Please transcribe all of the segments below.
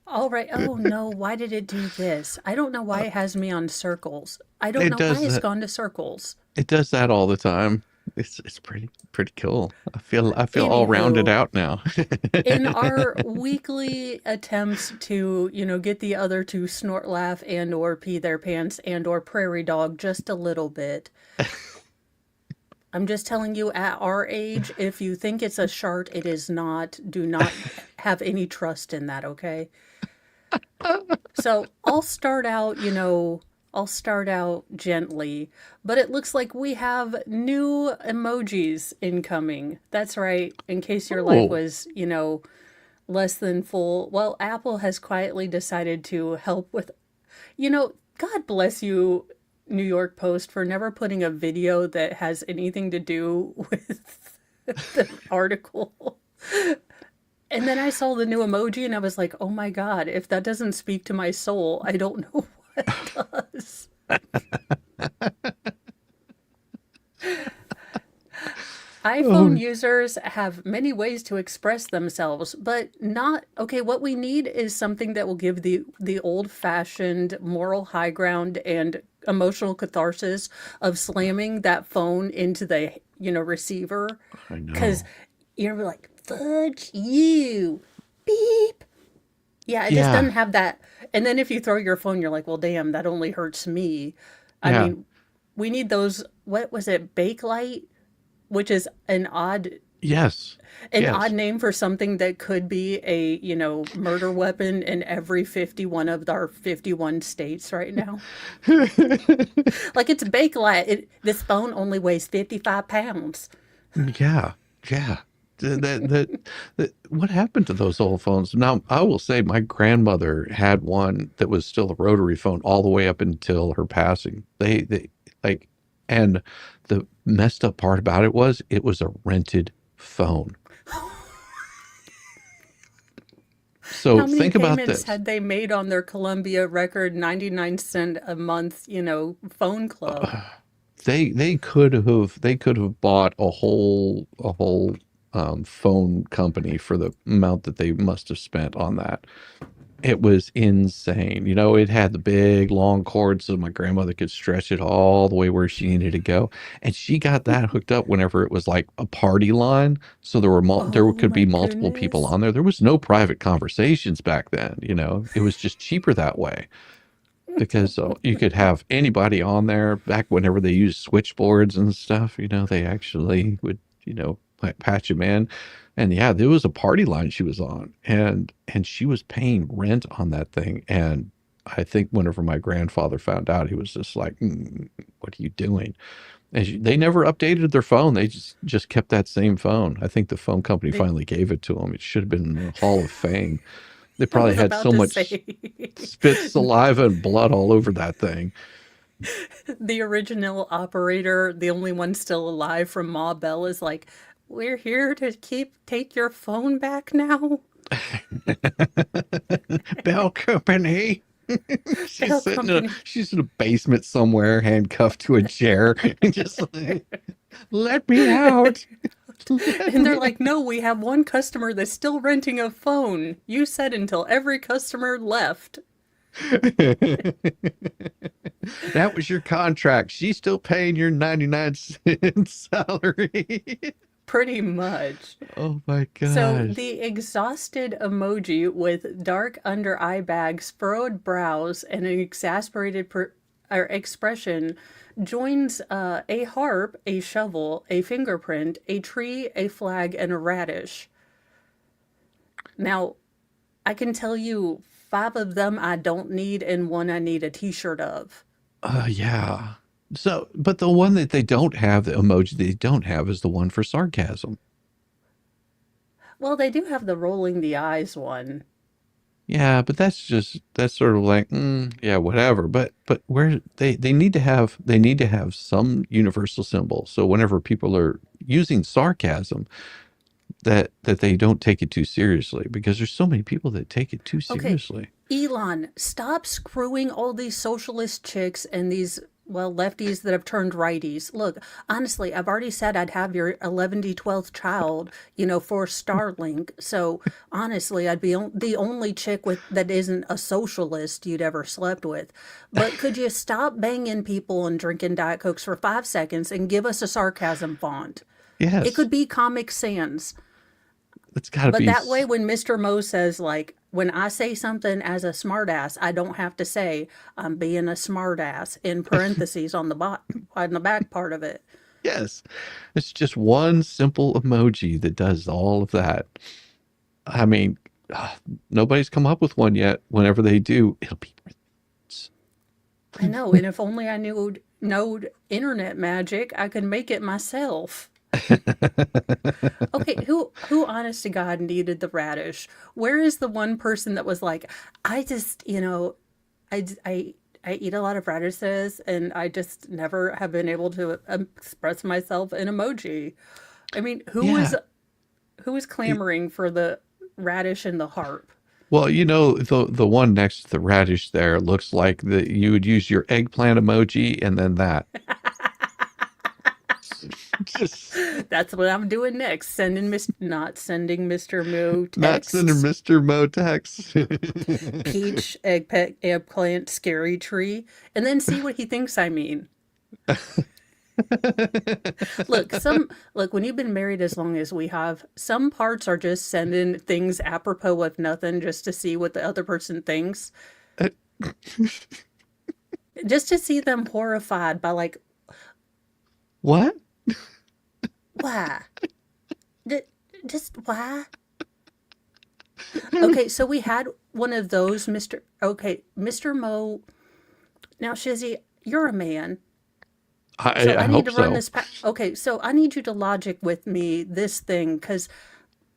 All right. Oh no, why did it do this? I don't know why Uh, it has me on circles. I don't it know why does it's that. gone to circles. It does that all the time. It's pretty cool. I feel all rounded Anywho, out now. in our weekly attempts to, get the other to snort, laugh, and or pee their pants and or prairie dog just a little bit, I'm just telling you at our age, if you think it's a shart, it is not. Do not have any trust in that, okay? So I'll start out gently, but it looks like we have new emojis incoming. That's right, in case your life Oh, was, less than full. Well, Apple has quietly decided to help with, God bless you, New York Post, for never putting a video that has anything to do with the article. And then I saw the new emoji and I was like, oh my God, if that doesn't speak to my soul, I don't know what does. iPhone oh, users have many ways to express themselves, but not okay. What we need is something that will give the old-fashioned moral high ground and emotional catharsis of slamming that phone into the receiver, I because know. you're like fudge you, beep. Yeah, it just Yeah, doesn't have that. And then if you throw your phone, you're like, well, damn, that only hurts me. I yeah, mean, we need those. What was it? Bakelite, which is yes, an odd yes. name for something that could be a, murder weapon in every 51 of our 51 states right now. Like it's Bakelite. This phone only weighs 55 pounds. Yeah, yeah. What happened to those old phones? Now, I will say my grandmother had one that was still a rotary phone all the way up until her passing. They like, and the messed up part about it was a rented phone. So How many think about payments this. had they made on their Columbia record 99 cent a month, phone club? Uh, they could have bought a whole phone company for the amount that they must have spent on that. It was insane. It had the big long cord so my grandmother could stretch it all the way where she needed to go. And she got that hooked up whenever it was like a party line. So there Oh could my be multiple people goodness. on there. There was no private conversations back then. It was just cheaper that way because you could have anybody on there back whenever they used switchboards and stuff. They actually would, patch them in. And yeah, there was a party line she was on, and she was paying rent on that thing. And I think whenever my grandfather found out, he was just like, "What are you doing?" And they never updated their phone. They just kept that same phone. I think the phone company They, finally gave it to them. It should have been in the Hall of Fame. They I probably was had about so to much say spit, saliva, and blood all over that thing. the original operator, the only one still alive from Ma Bell, is like, we're here to take your phone back now. Bell Company. Bell Company. She's in a basement somewhere, handcuffed to a chair, and just like, let me out. Let And they're me like, no, we have one customer that's still renting a phone. You said until every customer left. out. That was your contract. She's still paying your 99 cent salary. Pretty much. Oh my So gosh. the exhausted emoji with dark under eye bags, furrowed brows, and an exasperated expression joins a harp, a shovel, a fingerprint, a tree, a flag, and a radish. Now, I can tell you five of them I don't need, and one I need a t shirt of. Yeah. So, but the one that they don't have, the emoji they don't have is the one for sarcasm. Well, they do have the rolling the eyes one. Yeah, but that's sort of like, yeah, whatever. But where they need to have some universal symbol. So whenever people are using sarcasm, that they don't take it too seriously because there's so many people that take it too Okay, seriously. Elon, stop screwing all these socialist chicks and these Well, lefties that have turned righties. Look, honestly, I've already said I'd have your 12th child, for Starlink. So honestly, I'd be the only chick that isn't a socialist you'd ever slept with. But could you stop banging people and drinking Diet Cokes for 5 seconds and give us a sarcasm font? It Yes, could be Comic Sans. it's got to But be. that way, when Mr. Mo says, like, when I say something as a smartass, I don't have to say I'm being a smartass in parentheses on the back part of it. Yes, it's just one simple emoji that does all of that. I mean, nobody's come up with one yet. Whenever they do, it'll be brilliant. I know, and if only I know internet magic, I could make it myself. Okay, who honest to God needed the radish? Where is the one person that was like, I just, I eat a lot of radishes and I just never have been able to express myself in emoji. I mean, Yeah. who was clamoring for the radish and the harp? Well, the one next to the radish there looks like that you would use your eggplant emoji and then that. Just That's what I'm doing next. Not sending Mr. Moo not sending texts. Mr. Motex. Peach, eggplant, scary tree, and then see what he thinks I mean. Look, when you've been married as long as we have, some parts are just sending things apropos of nothing just to see what the other person thinks. Just to see them horrified by like, What? why? D- just why? Okay, so we had one of those, Mr. Mo. Now, Shizzy, you're a man. So I I need hope to run so. this. Okay, so I need you to logic with me this thing because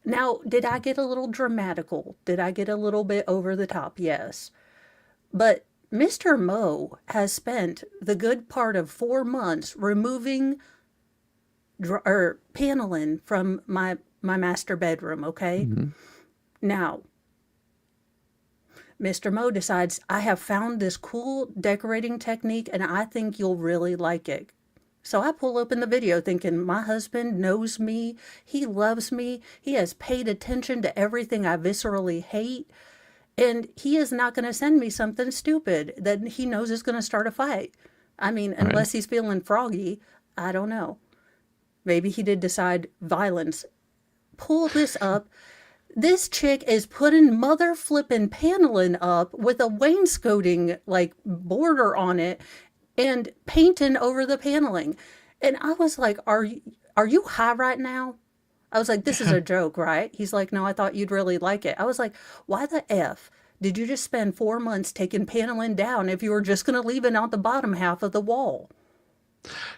now, did I get a little dramatical? Did I get a little bit over the top? Yes. But Mr. Mo has spent the good part of 4 months removing or paneling from my master bedroom, okay? Mhm. Now, Mr. Mo decides, I have found this cool decorating technique and I think you'll really like it. So I pull open the video thinking my husband knows me, he loves me, he has paid attention to everything I viscerally hate, and he is not going to send me something stupid that he knows is going to start a fight. I mean, Right. unless he's feeling froggy, I don't know. Maybe he did decide violence. Pull this up. This chick is putting mother flipping paneling up with a wainscoting like border on it and painting over the paneling. And I was like, are you high right now? I was like, this is Yeah. a joke, right? He's like, no, I thought you'd really like it. I was like, why the F did you just spend 4 months taking paneling down if you were just going to leave it on the bottom half of the wall?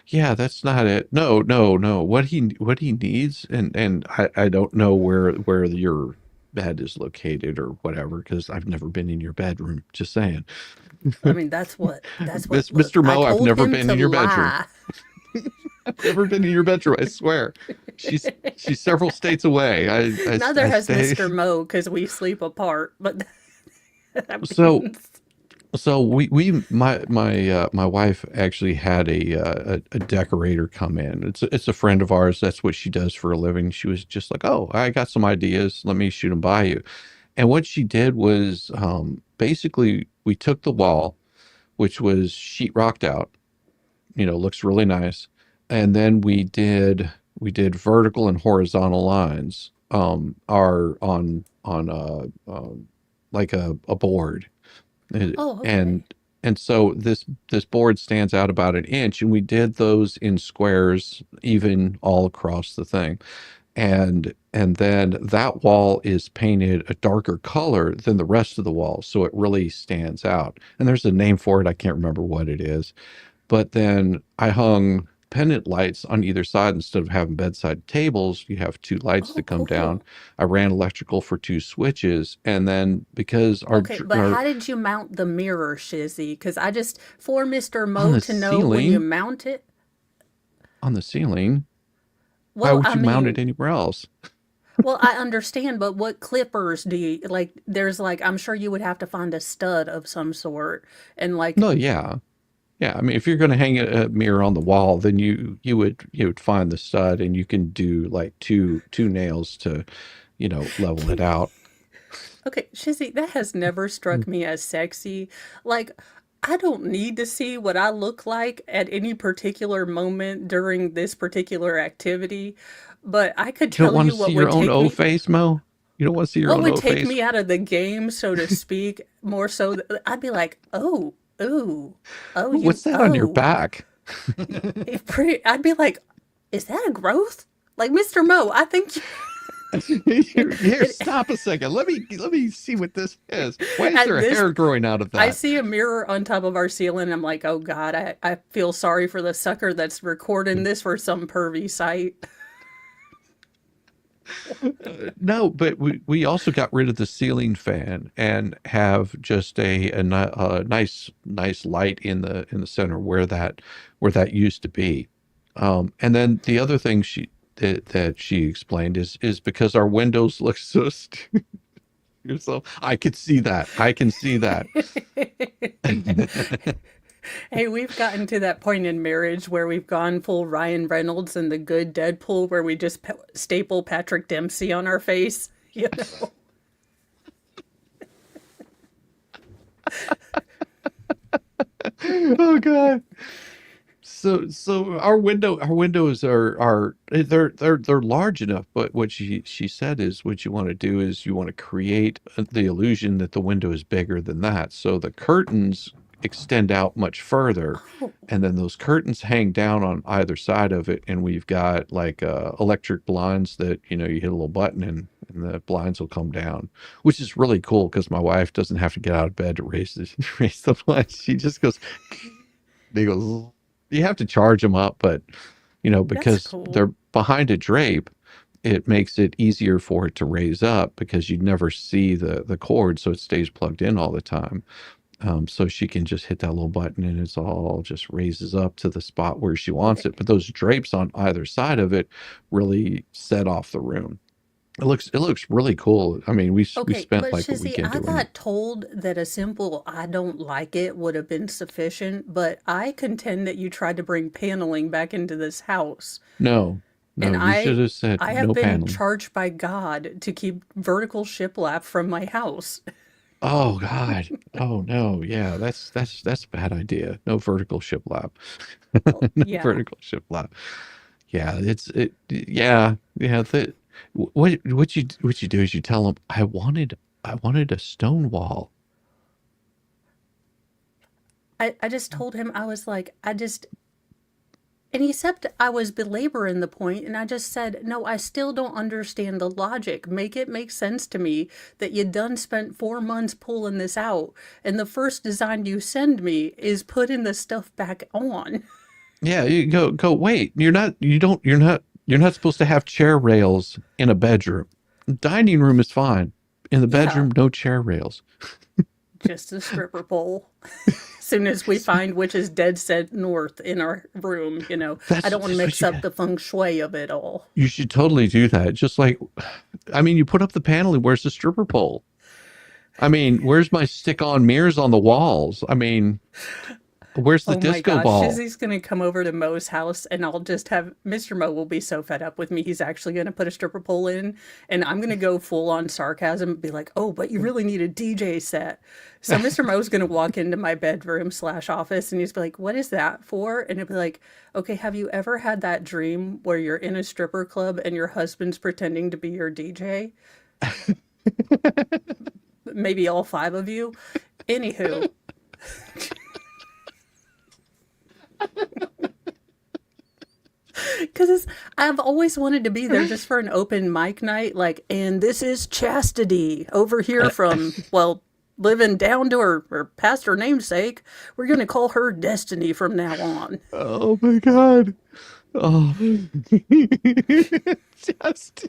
Yeah, that's not it. No, no, no. What he needs, and I don't know where your bed is located or whatever, because I've never been in your bedroom. Just saying. I mean, look, Mr. I Mo, I've told never him been to in your bedroom. lie. I've never been in your bedroom, I swear. She's several states away. Neither I has stay. Mr. Mo because we sleep apart, but that So means. so my wife actually had a decorator come in. It's a friend of ours. That's what she does for a living. She was just like, "Oh, I got some ideas. Let me shoot them by you." And what she did was basically we took the wall, which was sheetrocked out, looks really nice. And then we did vertical and horizontal lines are on like a board. Oh, And okay. and so this board stands out about an inch, and we did those in squares even all across the thing. And then that wall is painted a darker color than the rest of the wall, so it really stands out. And there's a name for it, I can't remember what it is. But then I hung pendant lights on either side. Instead of having bedside tables, you have two lights Oh, that come down. cool. I ran electrical for two switches, and then because Okay, but how did you mount the mirror, Shizzy? Because for Mr. on Mo the to know when you ceiling, mount it, on the ceiling, why well, would I you mount it mean, anywhere else? well, I understand, but what clippers do you like? I'm sure you would have to find a stud of some sort and like, No, yeah, Yeah, I mean, if you're going to hang a mirror on the wall, then you would find the stud, and you can do like two nails to, level it out. Okay, Shizzy, that has never struck me as sexy. Like, I don't need to see what I look like at any particular moment during this particular activity, but I could You don't tell want you to see your own O face, Mo? You don't want to see your what own would O take face? me out of the game, so to speak, more so I'd be like, "Oh, ooh. Oh, What's you that on your oh." back? I'd be like, "Is that a growth?" Like, Mr. Mo, I think Here, it, stop a second. Let me see what this is. Why is at there a this hair growing out of I that? see a mirror on top of our ceiling. I'm like, oh God, I feel sorry for the sucker that's recording this for some pervy site. No, but we also got rid of the ceiling fan and have just a nice light in the center where that used to be. And then the other thing that she explained is because our windows look so so I could see that. I can see that. Hey, we've gotten to that point in marriage where we've gone full Ryan Reynolds and the good Deadpool, where we just staple Patrick Dempsey on our face. You know, Oh God. So our windows are they're large enough, but what she said is what you want to do is you want to create the illusion that the window is bigger than that. So the curtains extend out much further, oh, and then those curtains hang down on either side of it, and we've got like electric blinds that you hit a little button and the blinds will come down, which is really cool because my wife doesn't have to get out of bed to raise the raise the blinds. She just goes. They go. You have to charge them up, but that's because cool. they're behind a drape, it makes it easier for it to raise up because you never see the cord, so it stays plugged in all the time. So she can just hit that little button and it's all just raises up to the spot where she wants Okay, it. But those drapes on either side of it really set off the room. It looks really cool. I mean, we Okay, spent but like a Shizzy, weekend I doing it. got told that a simple I don't like it would have been sufficient, but I contend that you tried to bring paneling back into this house. No, And no, you should have said I have no been paneling. charged by God to keep vertical shiplap from my house. Oh God. Oh no. Yeah, that's a bad idea. No vertical shiplap. Oh, No yeah. vertical shiplap. Yeah, yeah. What you do is you tell them I wanted a stone wall. I just told him, I was like, and he said I was belaboring the point, and I just said, no, I still don't understand the logic. Make it make sense to me that you done spent 4 months pulling this out, and the first design you send me is putting the stuff back on. Yeah, you go. Wait, you're not supposed to have chair rails in a bedroom. Dining room is fine. In the Yeah, bedroom, no chair rails. just a stripper pole. As soon as we find which is dead set north in our room, I That's don't want to that's what mix you up the feng shui of it all. you should totally do that. Just like, I mean, you put up the paneling. Where's the stripper pole? I mean, where's my stick-on mirrors on the walls? I mean, where's the Oh my disco gosh, ball? Shizzy's gonna come over to Mo's house and I'll just have Mr. Mo will be so fed up with me. He's actually gonna put a stripper pole in and I'm gonna go full on sarcasm and be like, oh, but you really need a DJ set. So Mr. Mo's gonna walk into my bedroom slash office and he's be like, what is that for? And it'll be like, okay, have you ever had that dream where you're in a stripper club and your husband's pretending to be your DJ? Maybe all five of you. Anywho, because I've always wanted to be there just for an open mic night, like, and this is Chastity over here from, well, living down to her past her namesake. We're going to call her Destiny from now on. Oh my God. Oh, just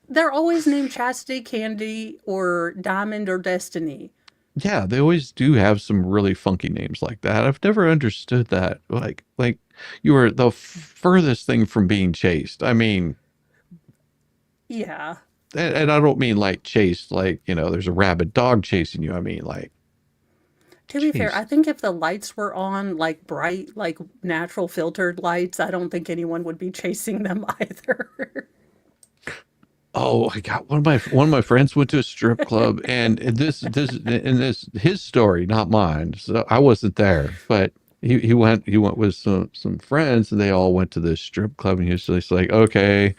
They're always named Chastity, Candy, or Diamond, or Destiny. yeah. They always do have some really funky names like that. I've never understood that. Like you were the furthest thing from being chased. I mean, Yeah. and I don't mean like chased like there's a rabid dog chasing you. I mean like To be fair, I Jeez. think if the lights were on, like bright, like natural filtered lights, I don't think anyone would be chasing them either. Oh, I got one of my friends went to a strip club, and this his story, not mine. So I wasn't there, but he went with some friends, and they all went to this strip club, and he was just like, okay.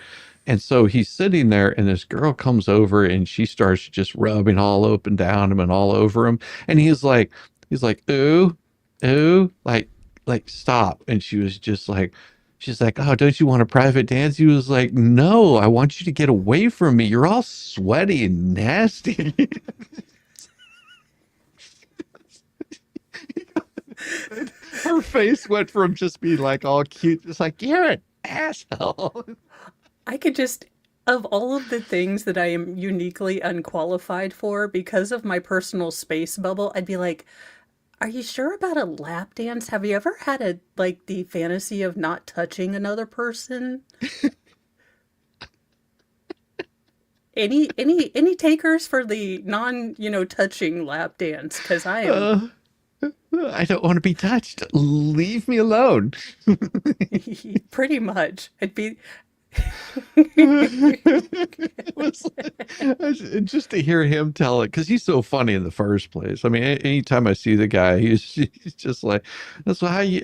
And so he's sitting there, and this girl comes over, and she starts just rubbing all up and down him and all over him, and he's like, ooh, ooh, like stop. And she was just like, she's like, oh, don't you want a private dance? He was like, no, I want you to get away from me. You're all sweaty and nasty. Her face went from just being like all cute, just like, you're an asshole. I could just, of all of the things that I am uniquely unqualified for because of my personal space bubble, I'd be like, are you sure about a lap dance? Have you ever had a like the fantasy of not touching another person? Any takers for the non, touching lap dance? Because I am Uh, I don't want to be touched. Leave me alone. pretty much. I'd be It was just to hear him tell it because he's so funny in the first place. I mean, anytime I see the guy, he's just like, "That's how you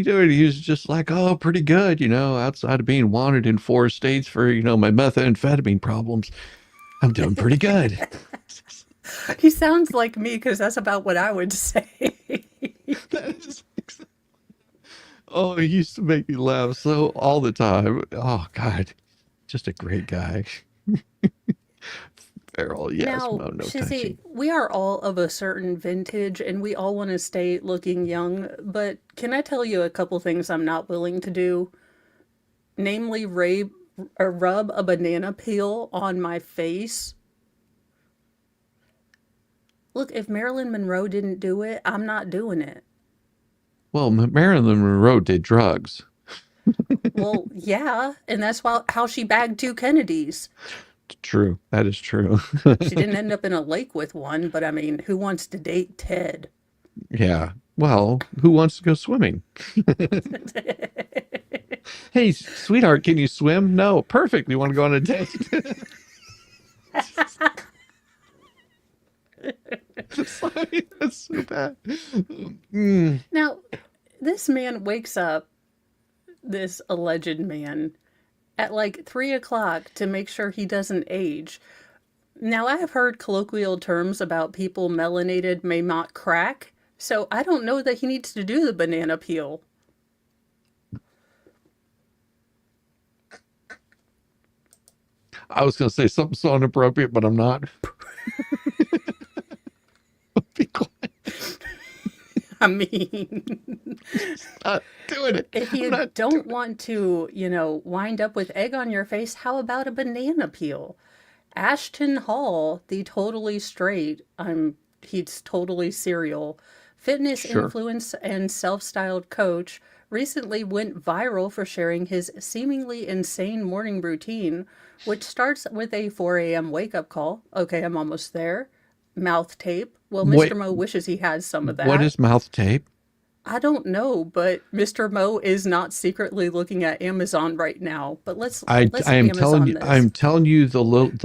doing?" He was just like, "Oh, pretty good, outside of being wanted in 4 states for my methamphetamine problems, I'm doing pretty good." he sounds like me because that's about what I would say. That is, oh, he used to make me laugh so all the time. Oh God, just a great guy. Feral, yes, Now, Mo, no Shizzy, touching. we are all of a certain vintage and we all want to stay looking young, but can I tell you a couple things I'm not willing to do? Namely, rub a banana peel on my face. Look, if Marilyn Monroe didn't do it, I'm not doing it. Well, Marilyn Monroe did drugs. Well, yeah, and that's how she bagged two Kennedys. True. That is true. She didn't end up in a lake with one, but I mean, who wants to date Ted? Yeah. Well, who wants to go swimming? Hey, sweetheart, can you swim? No. Perfect. You want to go on a date? Sorry, that's so bad. Mm. Now, this man wakes up, this alleged man, at like 3 o'clock to make sure he doesn't age. Now, I have heard colloquial terms about people melanated may not crack, so I don't know that he needs to do the banana peel. I was going to say something so inappropriate, but I'm not. Be quiet. I mean, Not doing it. if I'm you not don't doing it. want to, wind up with egg on your face, how about a banana peel? Ashton Hall, the totally straight, he's totally serial, fitness Sure. influence and self-styled coach, recently went viral for sharing his seemingly insane morning routine, which starts with a 4 a.m. wake-up call. Okay, I'm almost there. Mouth tape. Well, Mr. Wait, Mo wishes he had some of what that. is mouth tape? I don't know, but Mr. Mo is not secretly looking at Amazon right now. But let's I am telling Amazon you, this. I'm telling you, the little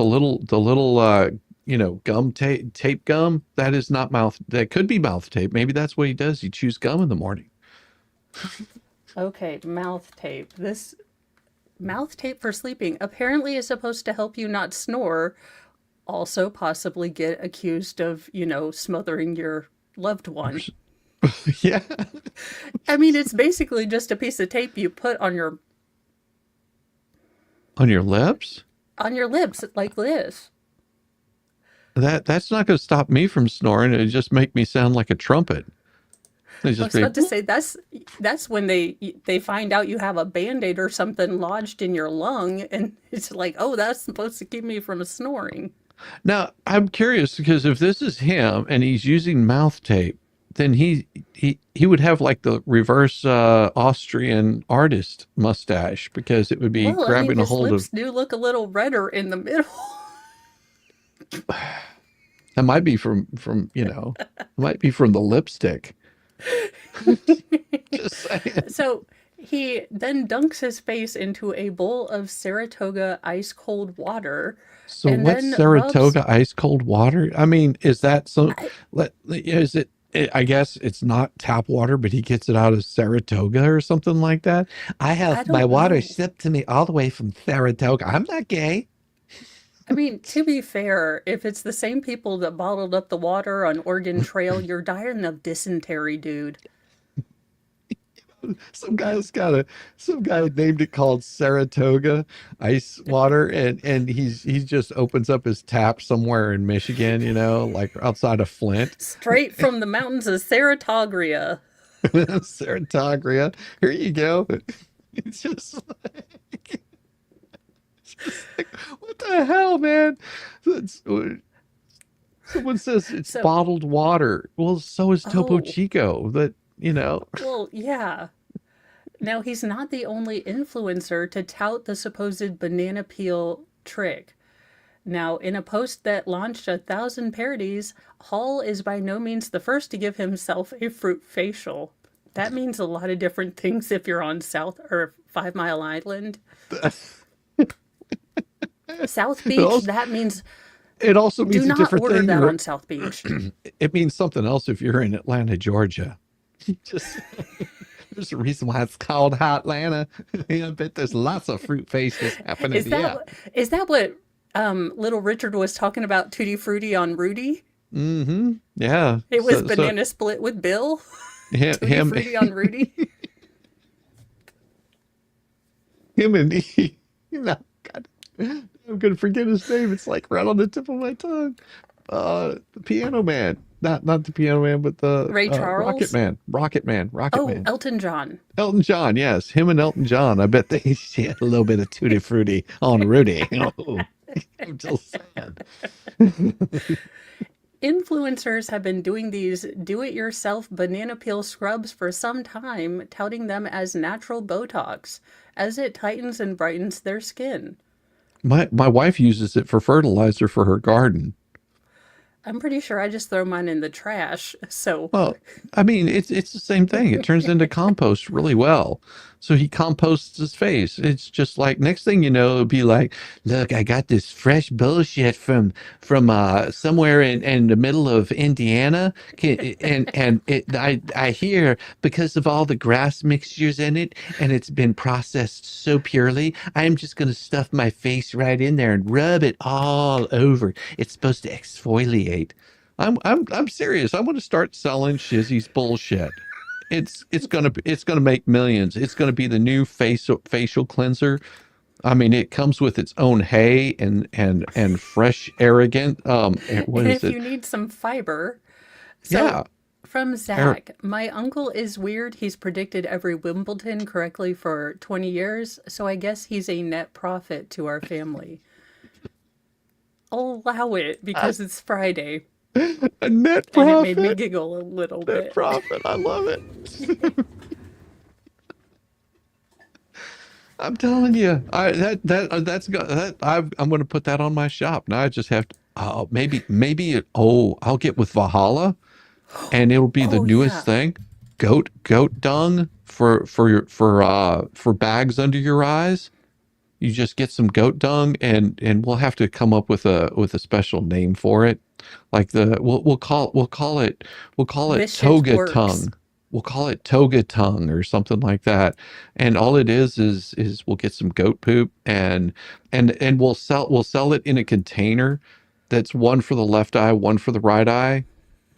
gum tape gum, that is not mouth, that could be mouth tape. Maybe that's what he does. He chews gum in the morning. Okay, mouth tape. This mouth tape for sleeping apparently is supposed to help you not snore, also possibly get accused of, smothering your loved one. Yeah. I mean, it's basically just a piece of tape you put On your lips? on your lips like this. That's not going to stop me from snoring. It just make me sound like a trumpet. They I just was be, about to say that's when they find out you have a band-aid or something lodged in your lung and it's like, "Oh, that's supposed to keep me from snoring." now I'm curious because if this is him and he's using mouth tape, then he would have like the reverse Austrian artist mustache because it would be Well, I mean, grabbing a his hold of. lips do look a little redder in the middle. That might be from it might be from the lipstick. Just saying. So he then dunks his face into a bowl of Saratoga ice cold water So and what's then rubs. Saratoga ice cold water? I mean, is that some? I, Is it? I guess it's not tap water, but he gets it out of Saratoga or something like that. I I have my don't water know. shipped to me all the way from Saratoga. I'm not gay. I mean, to be fair, if it's the same people that bottled up the water on Oregon Trail, you're dying of dysentery, dude. Some guy named it called Saratoga ice water, and he just opens up his tap somewhere in Michigan, like outside of Flint. Straight from the mountains of Saratogria. Saratoga. Here you go. It's just like, what the hell, man? It's, someone says it's So, bottled water. Well, so is Topo oh, Chico. That. well, yeah. Now, he's not the only influencer to tout the supposed banana peel trick. Now, in a post that launched 1,000 parodies, Hall is by no means the first to give himself a fruit facial. That means a lot of different things if you're on South or 5 Mile Island. South It Beach, also, that means it also do means a not different order thing. that on South Beach. It means something else if you're in Atlanta, Georgia. Just there's a reason why it's called Hotlanta. I bet there's lots of fruit faces happening. Is that Yeah. what Little Richard was talking about Tutti Frutti on Rudy? Mm-hmm. Yeah. It was So banana split with Bill. him Tutti him Frutti on Rudy. him and he, God, I'm gonna forget his name. It's like right on the tip of my tongue. The Piano Man. Not the Piano Man, but the Ray Rocket Charles. Man. Rocket Man. Rocket Oh, Man. Elton John. Elton John, yes. Him and Elton John. I bet they share a little bit of tutti frutti on Rudy. Oh, I'm just saying. Influencers have been doing these do it yourself banana peel scrubs for some time, touting them as natural Botox, as it tightens and brightens their skin. My wife uses it for fertilizer for her garden. I'm pretty sure I just throw mine in the trash. So, Well, I mean, it's the same thing. It turns into compost really well. So he composts his face. It's just like next thing you know, it'll be like, look, I got this fresh bullshit from somewhere in the middle of Indiana, and I hear because of all the grass mixtures in it, and it's been processed so purely, I'm just gonna stuff my face right in there and rub it all over. It's supposed to exfoliate. I'm serious. I want to start selling Shizzy's bullshit. It's gonna make millions. It's gonna be the new facial cleanser. I mean, it comes with its own hay and fresh arrogant. What and is if it? you need some fiber, so Yeah, from er, Zach, my uncle is weird. He's predicted every Wimbledon correctly for 20 years, so I guess he's a net profit to our family. I'll allow it I, because it's Friday, a net and it made me profit. giggle a little Net bit. profit. I love it. I'm telling you, I that that that's got that I'm going to put that on my shop. Now I just have to. Oh, I'll get with Valhalla, and it'll be the Oh, newest yeah. thing. Goat dung for bags under your eyes. You just get some goat dung, and we'll have to come up with a special name for it. Like we'll call it This shit toga works. tongue. We'll call it toga tongue or something like that. And all it is we'll get some goat poop, and we'll sell it in a container that's one for the left eye, one for the right eye,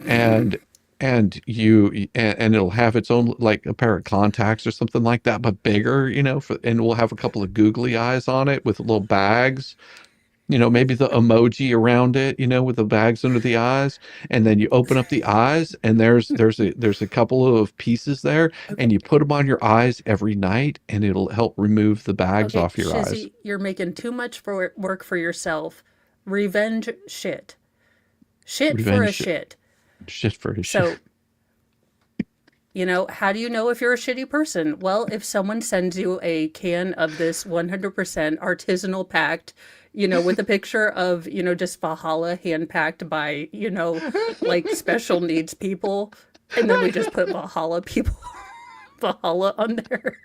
and and it'll have its own like a pair of contacts or something like that, but bigger, and we'll have a couple of googly eyes on it with little bags, maybe the emoji around it, with the bags under the eyes, and then you open up the eyes, and there's a couple of pieces there, Okay. and you put them on your eyes every night, and it'll help remove the bags Okay, off your eyes. Shizzy, you're making too much for work for yourself. Revenge shit. Shit for Revenge a shit, shit. shit for shit. So How do you know if you're a shitty person? Well, if someone sends you a can of this 100% artisanal packed, with a picture of, just Valhalla hand packed by, like special needs people, and then we just put Valhalla people, Valhalla on there.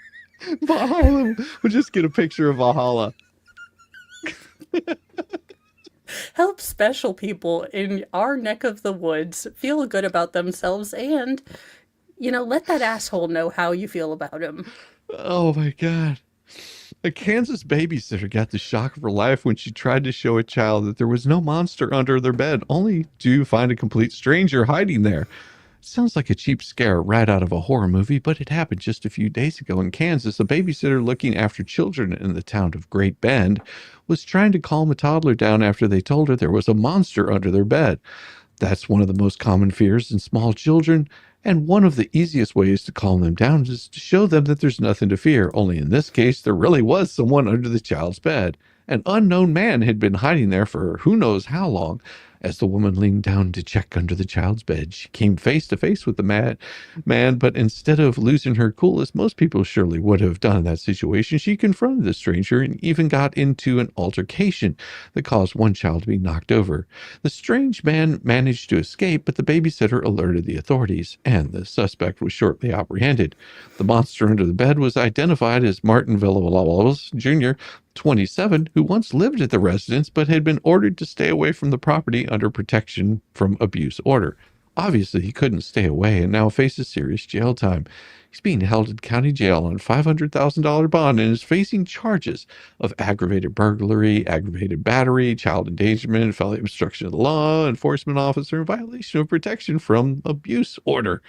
Valhalla. We'll just get a picture of Valhalla. Help special people in our neck of the woods feel good about themselves and, let that asshole know how you feel about him. Oh my God. A Kansas babysitter got the shock of her life when she tried to show a child that there was no monster under their bed, only to find a complete stranger hiding there. Sounds like a cheap scare right out of a horror movie, but it happened just a few days ago in Kansas. A babysitter looking after children in the town of Great Bend was trying to calm a toddler down after they told her there was a monster under their bed. That's one of the most common fears in small children, and one of the easiest ways to calm them down is to show them that there's nothing to fear. Only in this case, there really was someone under the child's bed. An unknown man had been hiding there for who knows how long. As the woman leaned down to check under the child's bed, she came face to face with the man, but instead of losing her cool, as most people surely would have done in that situation, she confronted the stranger and even got into an altercation that caused one child to be knocked over. The strange man managed to escape, but the babysitter alerted the authorities, and the suspect was shortly apprehended. The monster under the bed was identified as Martin Villalobos Jr., 27, who once lived at the residence but had been ordered to stay away from the property under protection from abuse order. Obviously, he couldn't stay away and now faces serious jail time. He's being held in county jail on $500,000 bond and is facing charges of aggravated burglary, aggravated battery, child endangerment, felony obstruction of the law, enforcement officer, and violation of protection from abuse order.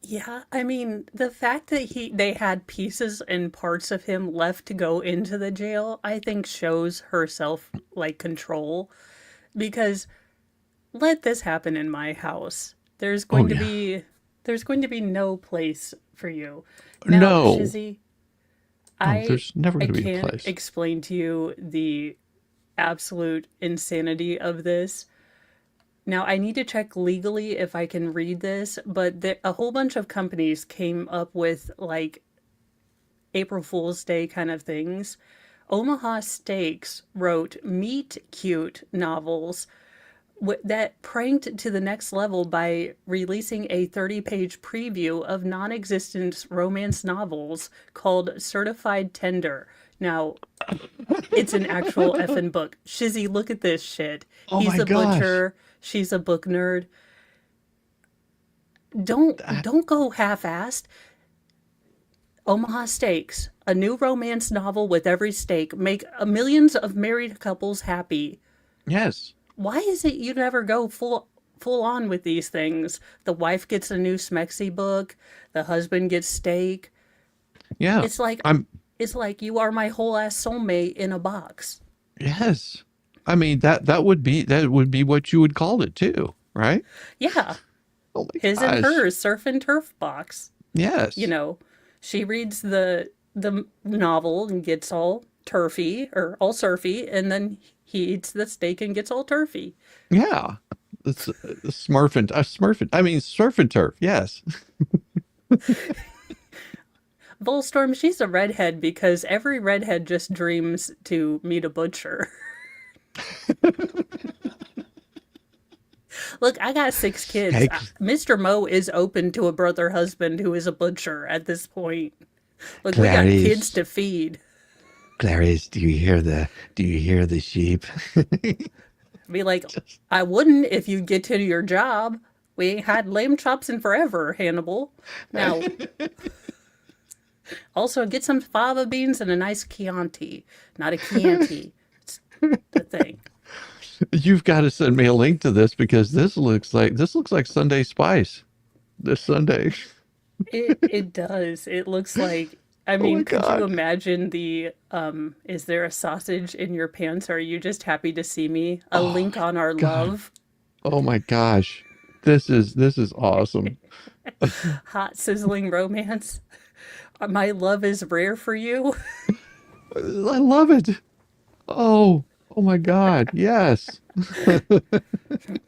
Yeah, I mean, the fact that they had pieces and parts of him left to go into the jail, I think shows herself like control because let this happen in my house. There's Oh, going to yeah. be there's going to be no place for you. Now, No. Shizzy, No, I there's never I going to be a can't place. explain to you the absolute insanity of this. Now, I need to check legally if I can read this, but a whole bunch of companies came up with like April Fool's Day kind of things. Omaha Steaks wrote meet cute novels that pranked to the next level by releasing a 30-page preview of non existent romance novels called Certified Tender. Now, it's an actual effing book. Shizzy, look at this shit. Oh He's my a gosh. butcher. She's a book nerd. Don't go half-assed. Omaha Steaks, a new romance novel with every steak, make millions of married couples happy. Yes. Why is it you never go full on with these things? The wife gets a new Smexy book, the husband gets steak. Yeah. It's like I'm it's like you are my whole ass soulmate in a box. Yes. I mean that would be what you would call it too, right? Yeah, Oh my his and gosh. hers surf and turf box. You Yes. know, she reads the novel and gets all turfy or all surfy, and then he eats the steak and gets all turfy. Yeah. It's Smurfing. I mean surf and turf. Yes. Volstorm, she's a redhead because every redhead just dreams to meet a butcher. Look, I got 6 kids. Hey, Mr. Mo is open to a brother husband who is a butcher at this point. Look, we got kids Clarice. to feed. Clarice, do you hear the sheep? Be like, Just I wouldn't if you get to your job. We ain't had lamb chops in forever, Hannibal. Now, also get some fava beans and a nice Chianti. Not a Chianti. It's the thing. You've got to send me a link to this because this looks like Sunday Spice. This Sunday. It does. It looks like I Oh my mean, could you God. imagine the is there a sausage in your pants? Or are you just happy to see me? A Oh link my on our God. love. Oh my gosh. This is awesome. Hot sizzling romance. My love is rare for you. I love it. Oh, oh my God. Yes.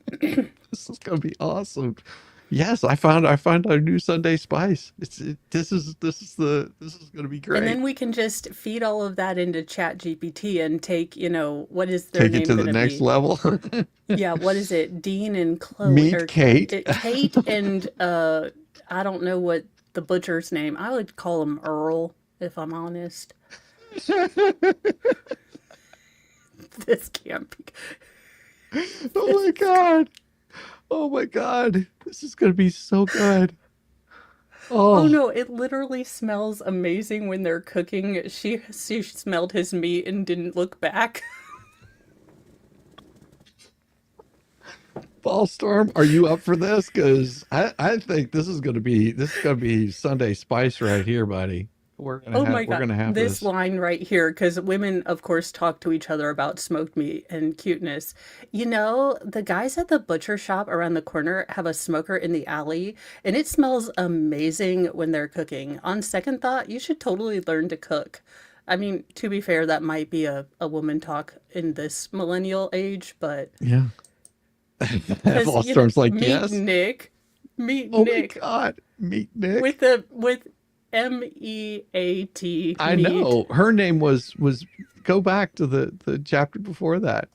This is gonna be awesome. Yes, I found a new Sunday spice. This is going to be And great. then we can just feed all of that into Chat GPT and take, what is their Take it name to going the to next be? level. Yeah, what is it? Dean and Chloe, Meet or Kate. Kate and I don't know what the butcher's name. I would call him Earl, if I'm honest. This can't be. Oh This my is. god. Oh my god. This is going to be so good. Oh Oh, no! It literally smells amazing when they're cooking. She smelled his meat and didn't look back. Ballstorm, are you up for this? Because I think this is gonna be Sunday spice right here, buddy. We're gonna Oh have my we're god, gonna have this this. line right here, because women, of course, talk to each other about smoked meat and cuteness. The guys at the butcher shop around the corner have a smoker in the alley, and it smells amazing when they're cooking. On second thought, you should totally learn to cook. I mean, to be fair, that might be a woman talk in this millennial age, but Yeah. because, Ballstorm's like, meet yes. Nick, meet Oh my Nick god. Meet Nick. with MEAT, I meat. know. Her name was go back to the chapter before that.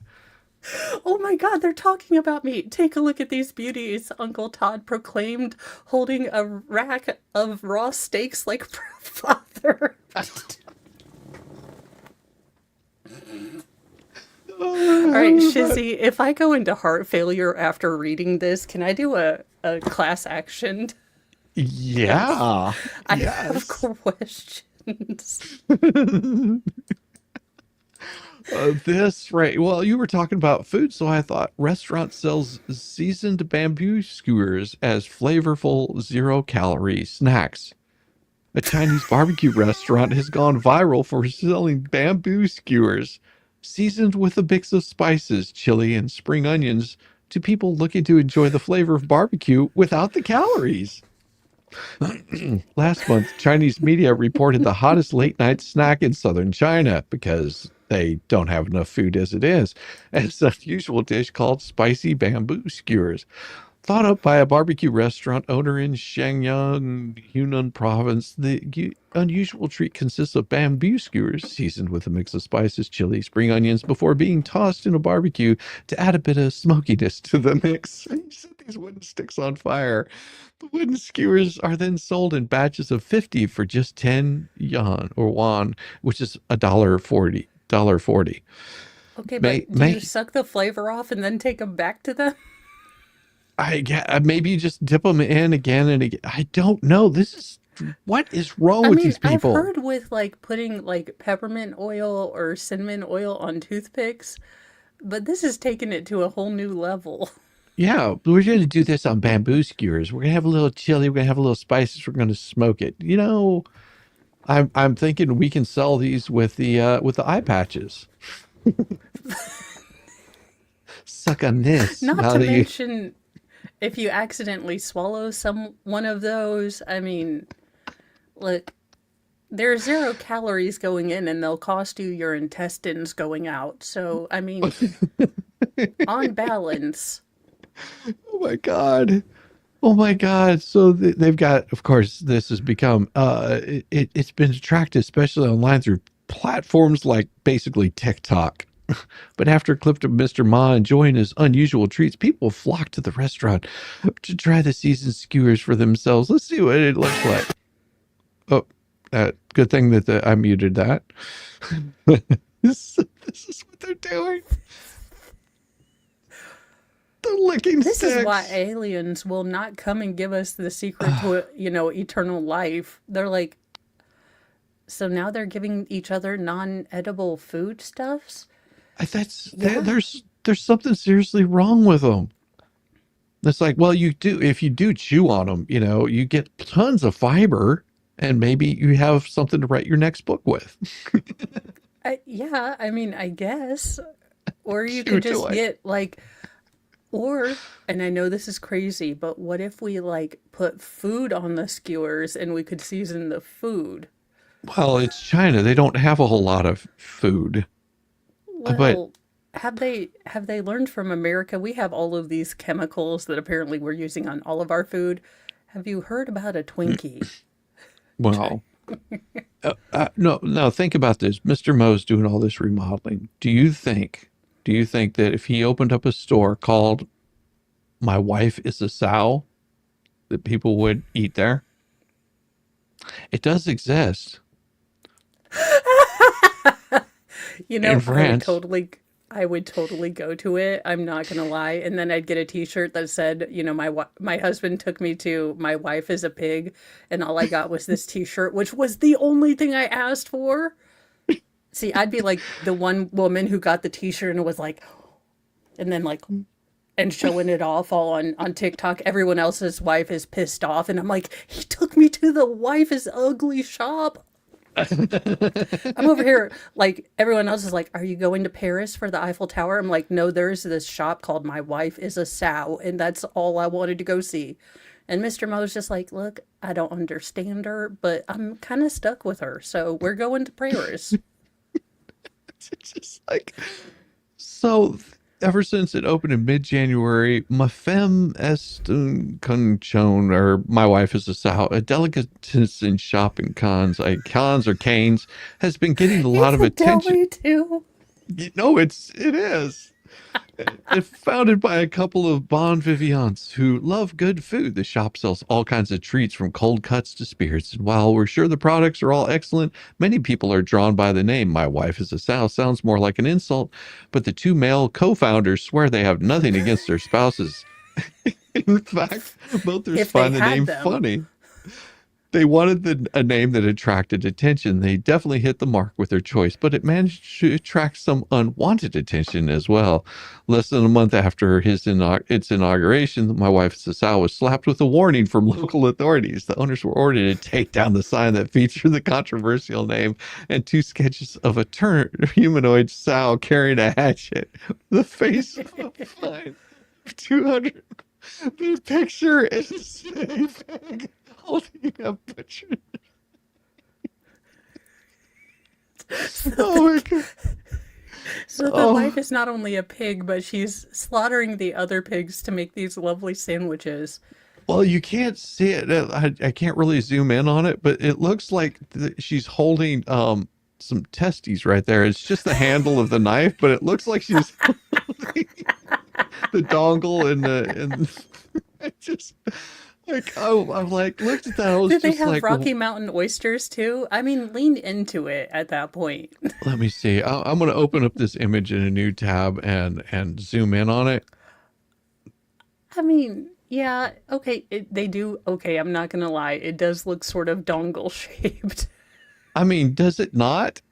Oh my god, they're talking about me. Take a look at these beauties, Uncle Todd proclaimed, holding a rack of raw steaks like father. All right, Shizzy, if I go into heart failure after reading this, can I do a class action? Yes. Yeah. I have Yes. questions. This right. Well, you were talking about food, so I thought restaurant sells seasoned bamboo skewers as flavorful 0-calorie snacks. A Chinese barbecue restaurant has gone viral for selling bamboo skewers seasoned with a mix of spices, chili, and spring onions to people looking to enjoy the flavor of barbecue without the calories. Last month, Chinese media reported the hottest late night snack in southern China because they don't have enough food as it is. And it's an unusual dish called spicy bamboo skewers. Thought up by a barbecue restaurant owner in Shenyang, Yunnan province, the unusual treat consists of bamboo skewers seasoned with a mix of spices, chili, spring onions before being tossed in a barbecue to add a bit of smokiness to the mix. You set these wooden sticks on fire. The wooden skewers are then sold in batches of 50 for just 10 yuan or won, which is $1.40. Okay, May but do you may suck the flavor off and then take them back to them? I get maybe you just dip them in again and again. I don't know. This is what is wrong I with mean, these I've people? heard with like putting like peppermint oil or cinnamon oil on toothpicks, but this is taking it to a whole new level. Yeah, we're going to do this on bamboo skewers. We're going to have a little chili. We're going to have a little spices. We're going to smoke it. I'm thinking we can sell these with the eye patches. Suck on this. Not Now to that you, mention, if you accidentally swallow some one of those, I mean, look, there's 0 calories going in and they'll cost you your intestines going out. So, I mean, on balance, oh my god. Oh my God. So they've got, of course, this has become, it's been attractive, especially online through platforms like basically TikTok. But after a clip of Mr. Ma enjoying his unusual treats, people flock to the restaurant to try the seasoned skewers for themselves. Let's see what it looks like. Oh, good thing that I muted that. This is what they're doing. They're licking this is why sticks. aliens will not come and give us the secret to, eternal life. They're like, so now they're giving each other non-edible foodstuffs? That, Yeah. there's something seriously wrong with them. It's like, well, you do if you do chew on them, you get tons of fiber, and maybe you have something to write your next book with. Yeah, I mean, I guess. Or you Chew could just toy. get like, or, and I know this is crazy, but what if we like put food on the skewers and we could season the food? Well, it's China. They don't have a whole lot of food. But Well, have they learned from America? We have all of these chemicals that apparently we're using on all of our food. Have you heard about a Twinkie? Well, no, no. Think about this. Mr. Mo's doing all this remodeling. Do you think that if he opened up a store called "My Wife is a Sow," that people would eat there? It does exist You in know, France. I would totally go to it. I'm not gonna lie. And then I'd get a T-shirt that said, my husband took me to my wife is a pig, and all I got was this T-shirt, which was the only thing I asked for. See, I'd be like the one woman who got the T-shirt and was like, and then like, and showing it off all on TikTok. Everyone else's wife is pissed off, and I'm like, he took me to the wife is ugly shop. I'm over here like everyone else is like, "Are you going to Paris for the Eiffel Tower?" I'm like, "No, there's this shop called My Wife is a Sow, and that's all I wanted to go see." And Mr. Mo's just like, "Look, I don't understand her, but I'm kind of stuck with her, so we're going to Paris." It's just like so. Ever since it opened in mid-January, ma femme est un conchon, or my wife is a sow, a delicatessen shop in Cannes or Canes, has been getting a lot It's of a attention. deli too. You know, it is. It's founded by a couple of bon vivants who love good food. The shop sells all kinds of treats from cold cuts to spirits. And while we're sure the products are all excellent, many people are drawn by the name. My wife is a sow sounds more like an insult, but the two male co-founders swear they have nothing against their spouses. In fact, both If they find the had name them. funny. They wanted a name that attracted attention. They definitely hit the mark with their choice, but it managed to attract some unwanted attention as well. Less than a month after its inauguration, my wife's sow was slapped with a warning from local authorities. The owners were ordered to take down the sign that featured the controversial name and two sketches of a humanoid sow carrying a hatchet. The face of a fine 200. The picture is a pig holding a butcher. So Oh my the, god. so the wife Oh is not only a pig, but she's slaughtering the other pigs to make these lovely sandwiches. well, you can't see it. I can't really zoom in on it, but it looks like she's holding some testes right there. It's just the handle of the knife, but it looks like she's holding the dongle and it just like oh I'm like looked at that. I was Do they just have like, well, Rocky Mountain oysters too? I mean, lean into it at that point. let me see. I'm going to open up this image in a new tab and zoom in on it. I mean, yeah, okay, they do. Okay, I'm not gonna lie, it does look sort of dongle shaped. I mean, does it not?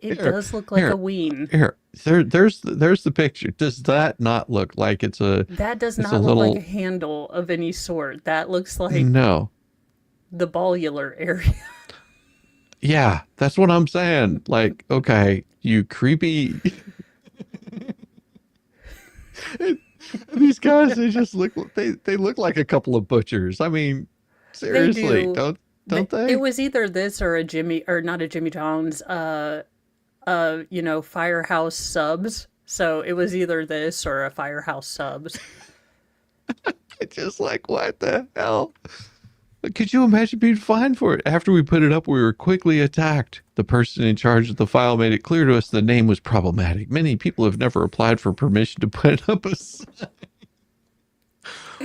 It Here, does look like a here, ween. here. There's the picture. Does that not look like That does it's a not look like a little handle of any sort. That looks like no. the ballular area. Yeah, that's what I'm saying. Like, okay, you creepy these guys, they look like a couple of butchers. I mean, They seriously, do. don't It they? was either this or a Jimmy, or not a Jimmy John's, Firehouse Subs. So it was either this or a Firehouse Subs. It's just like what the hell? Could you imagine being fined for it? After we put it up, we were quickly attacked. The person in charge of the file made it clear to us the name was problematic. Many people have never applied for permission to put up a.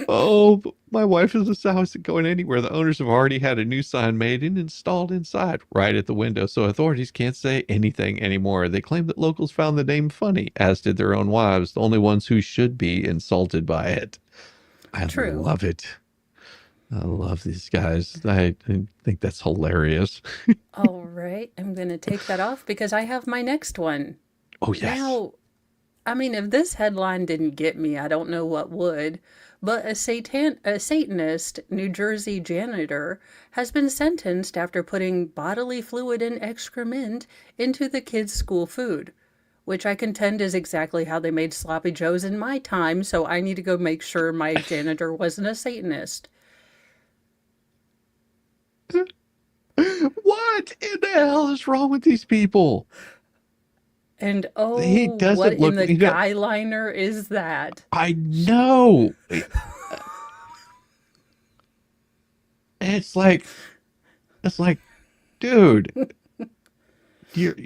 Oh, my wife is a sow isn't going anywhere. The owners have already had a new sign made and installed inside, right at the window, so authorities can't say anything anymore. They claim that locals found the name funny, as did their own wives, the only ones who should be insulted by it. I True. love it. I love these guys. I think that's hilarious. All right, I'm going to take that off because I have my next one. Oh, yes. Now, I mean, if this headline didn't get me, I don't know what would. But a Satanist New Jersey janitor has been sentenced after putting bodily fluid and excrement into the kids' school food, which I contend is exactly how they made sloppy joes in my time, so I need to go make sure my janitor wasn't a Satanist. What in the hell is wrong with these people? And He oh, what doesn't in look, the guy liner is that? I know. It's like, it's like, dude, you're,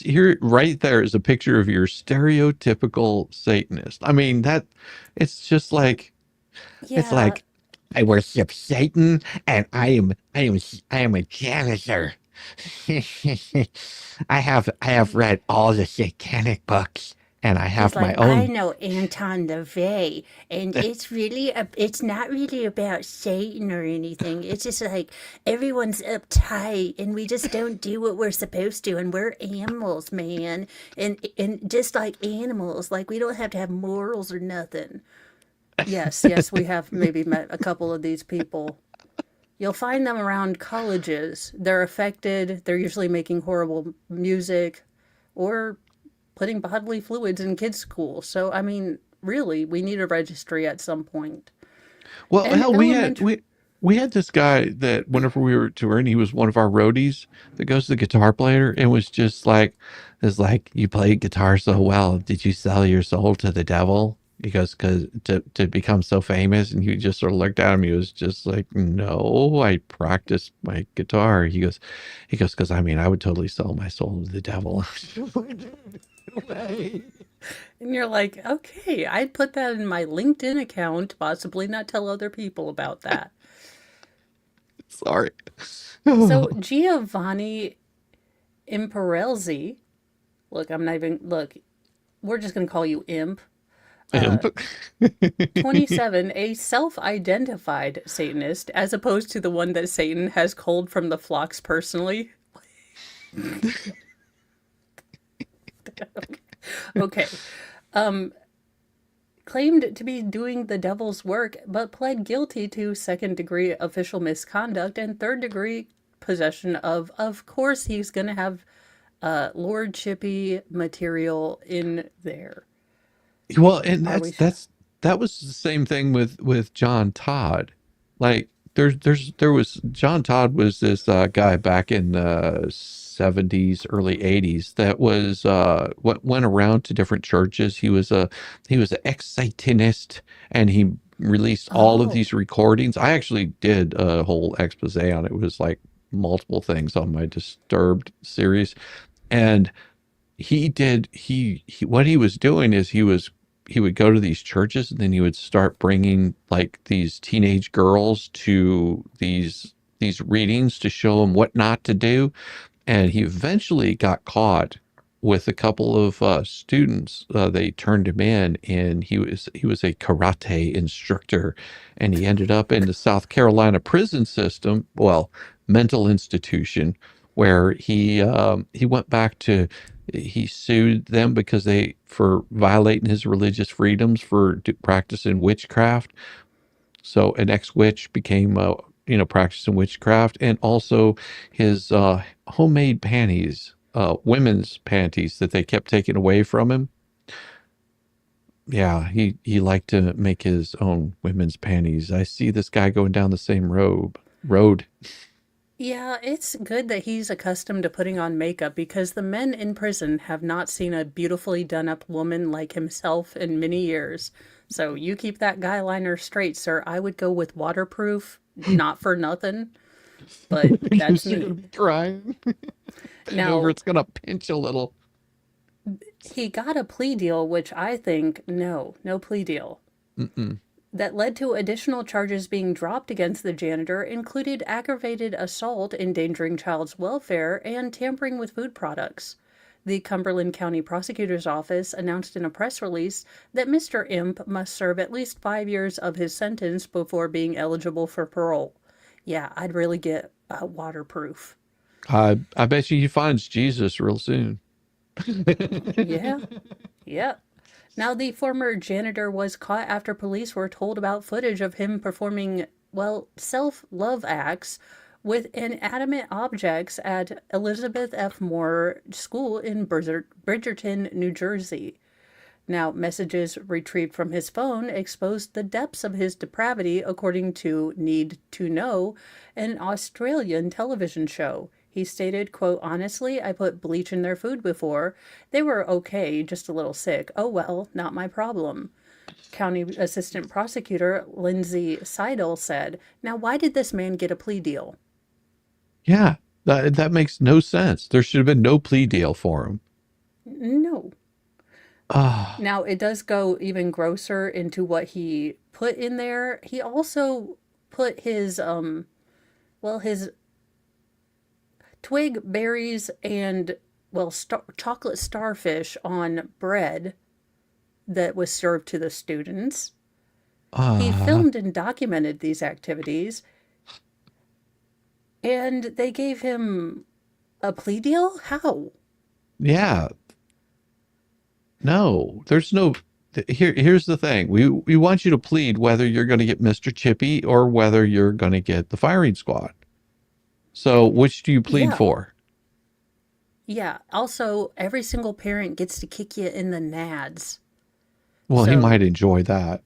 here, right there is a picture of your stereotypical Satanist. I mean, it's just like, it's Yeah, like, I worship Satan, and I am a janitor. I have read all the satanic books, and I he's have my like, I own. know Anton LaVey, and it's not really about Satan or anything. It's just like everyone's uptight, and we just don't do what we're supposed to, and we're animals, man, and just like animals, like we don't have to have morals or nothing. Yes, yes, we have maybe met a couple of these people. You'll find them around colleges. They're affected. They're usually making horrible music or putting bodily fluids in kids' school. So, I mean, really, we need a registry at some point. Well, And hell, elementary. we had this guy that whenever we were touring, he was one of our roadies that goes to the guitar player and was just like, is like, you played guitar so well. Did you sell your soul to the devil? He goes, cause to become so famous. And he just sort of looked at him. He was just like, no, I practiced my guitar. He goes, cause I mean, I would totally sell my soul to the devil. And you're like, okay, I'd put that in my LinkedIn account, possibly not tell other people about that. Sorry. So, Giovanni Imperelzi, look, I'm not even, look, we're just going to call you Imp. Uh, Imp. 27, a self identified Satanist, as opposed to the one that Satan has culled from the flocks personally. Okay. Um, Claimed to be doing the devil's work, but pled guilty to second degree official misconduct and third degree possession of course, he's going to have Lord Chippy material in there. Well, and Are we? that was the same thing with John Todd. Like there was John Todd was this guy back in the 70s, early 80s that was went around to different churches. He was an ex-Satanist, and he released all of Oh, these recordings. I actually did a whole expose on it. It was like multiple things on my Disturbed series, and he what he was doing is he would go to these churches, and then he would start bringing like these teenage girls to these readings to show them what not to do, and he eventually got caught with a couple of students. They turned him in, and he was a karate instructor, and he ended up in the South Carolina prison system, well, mental institution, where he went back to. He sued them because they for violating his religious freedoms for practicing witchcraft. So an ex-witch became practicing witchcraft, and also his homemade panties, women's panties that they kept taking away from him. Yeah, he liked to make his own women's panties. I see this guy going down the same road. yeah, it's good that he's accustomed to putting on makeup because the men in prison have not seen a beautifully done up woman like himself in many years. So you keep that guy liner straight, sir. I would go with waterproof, not for nothing, but that's You're gonna me. be crying. Bend over, Now, it's gonna pinch a little. he got a plea deal, which I think, no, no plea deal. Mm-mm. That led to additional charges being dropped against the janitor, included aggravated assault, endangering child's welfare, and tampering with food products. The Cumberland County Prosecutor's Office announced in a press release that Mr. Imp must serve at least 5 years of his sentence before being eligible for parole. Yeah, I'd really get waterproof. I bet you he finds Jesus real soon. Yeah, yeah. Now, the former janitor was caught after police were told about footage of him performing, well, self love acts with inanimate objects at Elizabeth F. Moore School in Bridgerton, New Jersey. Now, messages retrieved from his phone exposed the depths of his depravity, according to Need to Know, an Australian television show. He stated, quote, honestly, I put bleach in their food before. They were okay, just a little sick. Oh well, not my problem. County Assistant Prosecutor Lindsay Seidel said, now why did this man get a plea deal? Yeah, that makes no sense. There should have been no plea deal for him. No. Ah, Now, it does go even grosser into what he put in there. He also put his twig berries and, chocolate starfish on bread that was served to the students. He ah, filmed and documented these activities, and they gave him a plea deal? How? yeah. No, there's no. Here's the thing. We want you to plead whether you're going to get Mr. Chippy or whether you're going to get the firing squad. So, which do you plead Yeah. for? Yeah. Also, every single parent gets to kick you in the nads. Well, he So, might enjoy that.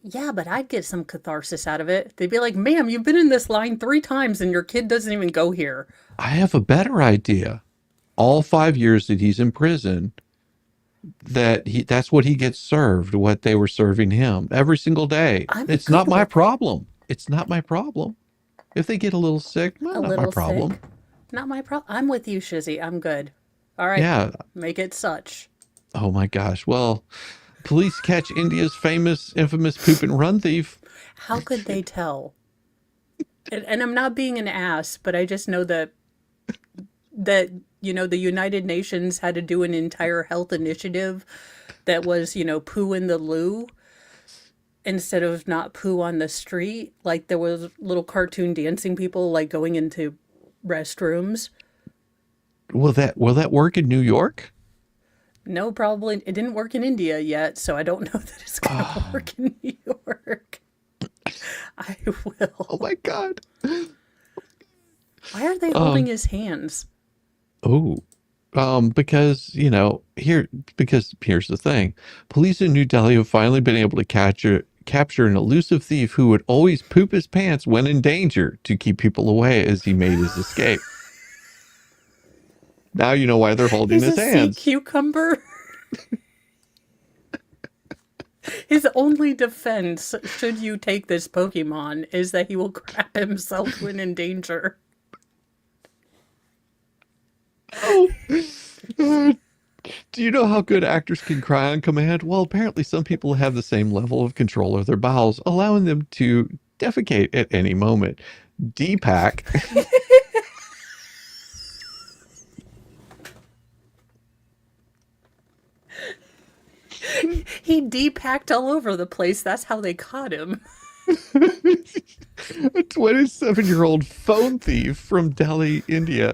yeah, but I'd get some catharsis out of it. They'd be like, ma'am, you've been in this line 3 times and your kid doesn't even go here. I have a better idea. All 5 years that he's in prison, that's what he gets served, what they were serving him every single day. I'm It's not good my with it. problem. It's not my problem. If they get a little sick, well, A not my little problem. sick. Not my problem. I'm with you, Shizzy. I'm good. All right. Yeah. Make it such. Oh my gosh. Well, police catch India's infamous poop and run thief. How could they tell? And I'm not being an ass, but I just know that the United Nations had to do an entire health initiative that was poo in the loo instead of not poo on the street. Like there was little cartoon dancing people like going into restrooms. Will that work in New York? No, probably it didn't work in India yet, so I don't know that it's gonna Oh, work in New York. I oh will. my God. Why are they holding Um, his hands? oh, because here's the thing. Police in New Delhi have finally been able to capture an elusive thief who would always poop his pants when in danger to keep people away as he made his escape. Now you know why they're holding He's his a sea hands. cucumber. His only defense, should you take this Pokemon, is that he will crap himself when in danger. Oh, do you know how good actors can cry on command? Well, apparently some people have the same level of control of their bowels, allowing them to defecate at any moment. Deepak, He depacked all over the place. That's how they caught him. a 27-year-old phone thief from Delhi, India,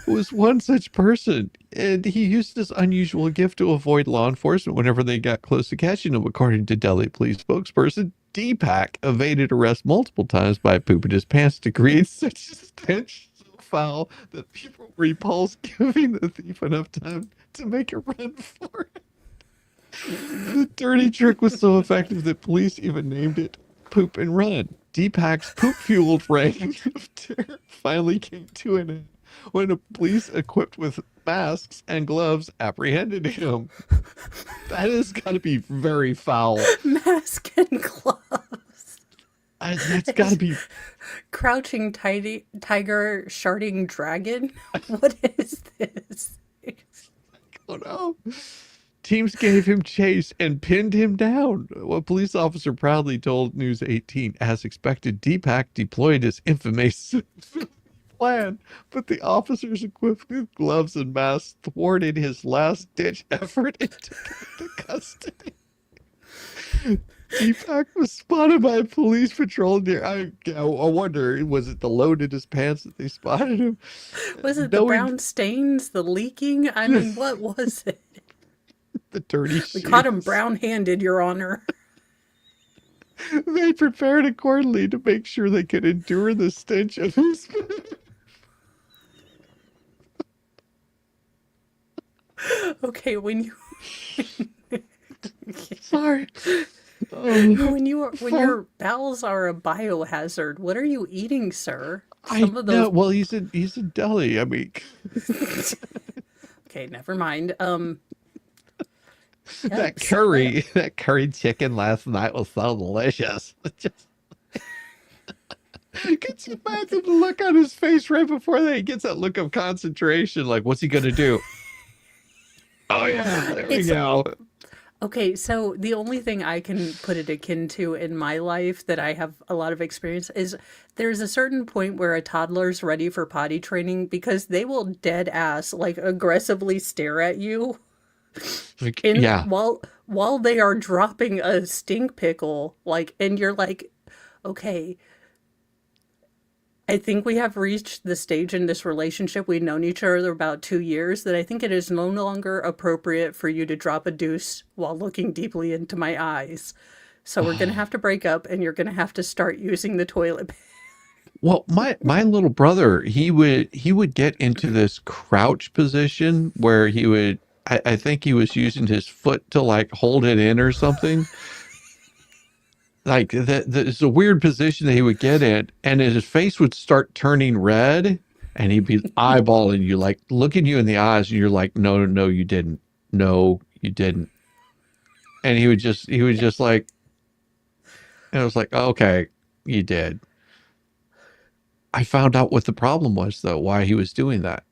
was one such person. And he used this unusual gift to avoid law enforcement whenever they got close to catching him, according to Delhi police spokesperson. Deepak evaded arrest multiple times by pooping his pants to create such a stench so foul that people repulsed, giving the thief enough time to make a run for it. The dirty trick was so effective that police even named it Poop and Run. Deepak's poop fueled reign of terror finally came to an end when the police equipped with masks and gloves apprehended him. That has got to be very foul. Mask and gloves. That's got to be. Crouching tiger, sharding dragon. What is this? Oh no. Teams gave him chase and pinned him down. A police officer proudly told News 18, as expected, Deepak deployed his infamous plan, but the officers equipped with gloves and masks thwarted his last-ditch effort and took him into custody. Deepak was spotted by a police patrol near. I wonder, was it the load in his pants that they spotted him? Was it the Knowing brown stains, the leaking? I mean, what was it? the dirty We caught him shoes. brown handed, Your Honor. They prepared accordingly to make sure they could endure the stench of his. Okay, Sorry. Oh, when sorry. your bowels are a biohazard, what are you eating, sir? I Some of know. those. Well, he's in Delhi. I mean, Okay, never mind. that Yikes. curry, that curry chicken last night was so delicious. Just could you imagine the look on his face right before that? He gets that look of concentration. Like, what's he gonna do? Oh yeah, there we It's go. okay. So the only thing I can put it akin to in my life that I have a lot of experience is there's a certain point where a toddler's ready for potty training because they will dead ass like aggressively stare at you Like, in yeah. while they are dropping a stink pickle, like, and you're like, okay, I think we have reached the stage in this relationship. We've known each other about 2 years that I think it is no longer appropriate for you to drop a deuce while looking deeply into my eyes. So we're going to have to break up and you're going to have to start using the toilet. Well, my little brother, he would get into this crouch position where he would. I think he was using his foot to like hold it in or something. Like that, it's a weird position that he would get in, and his face would start turning red, and he'd be eyeballing you, like looking you in the eyes, and you're like, no, no, you didn't, no, you didn't, and he would just like, and I was like, okay, you did. I found out what the problem was though, why he was doing that,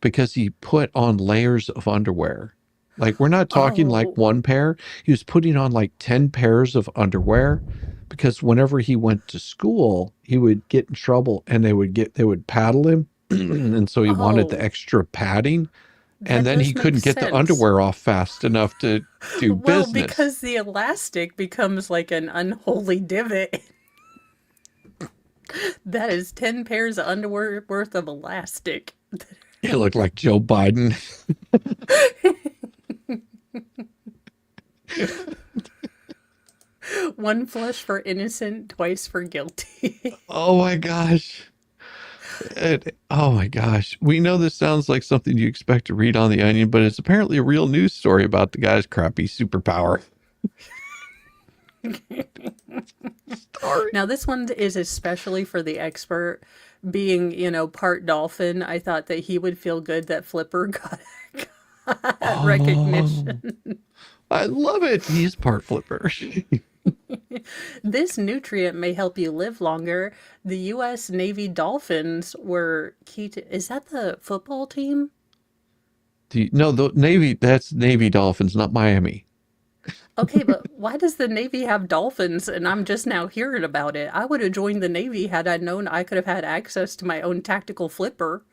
because he put on layers of underwear. Like we're not talking like Oh, one pair. He was putting on like 10 pairs of underwear because whenever he went to school, he would get in trouble and they would paddle him. And so he wanted the oh, extra padding and that then he does make couldn't get the sense. underwear off fast enough to do Well, business. because the elastic becomes like an unholy divot. That is 10 pairs of underwear worth of elastic. He looked like Joe Biden. One flush for innocent, twice for guilty. Oh my gosh. Oh my gosh. We know this sounds like something you expect to read on The Onion, but it's apparently a real news story about the guy's crappy superpower. Story. Now, this one is especially for the expert. Being, part dolphin, I thought that he would feel good that Flipper got Oh, recognition. I love it. He's part flipper. This nutrient may help you live longer. The U.S. Navy Dolphins were key to. Is that the football team? No, the Navy, that's Navy Dolphins, not Miami. Okay, but why does the Navy have dolphins and I'm just now hearing about it? I would have joined the Navy had I known I could have had access to my own tactical flipper.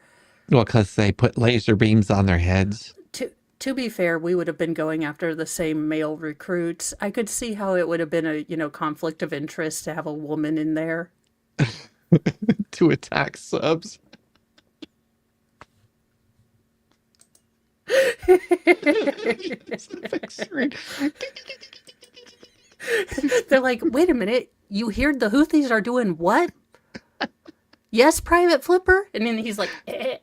Well, because they put laser beams on their heads. To be fair, we would have been going after the same male recruits. I could see how it would have been a, conflict of interest to have a woman in there. To attack subs. They're like, wait a minute, you hear the Houthis are doing what? Yes, Private Flipper? And then he's like, and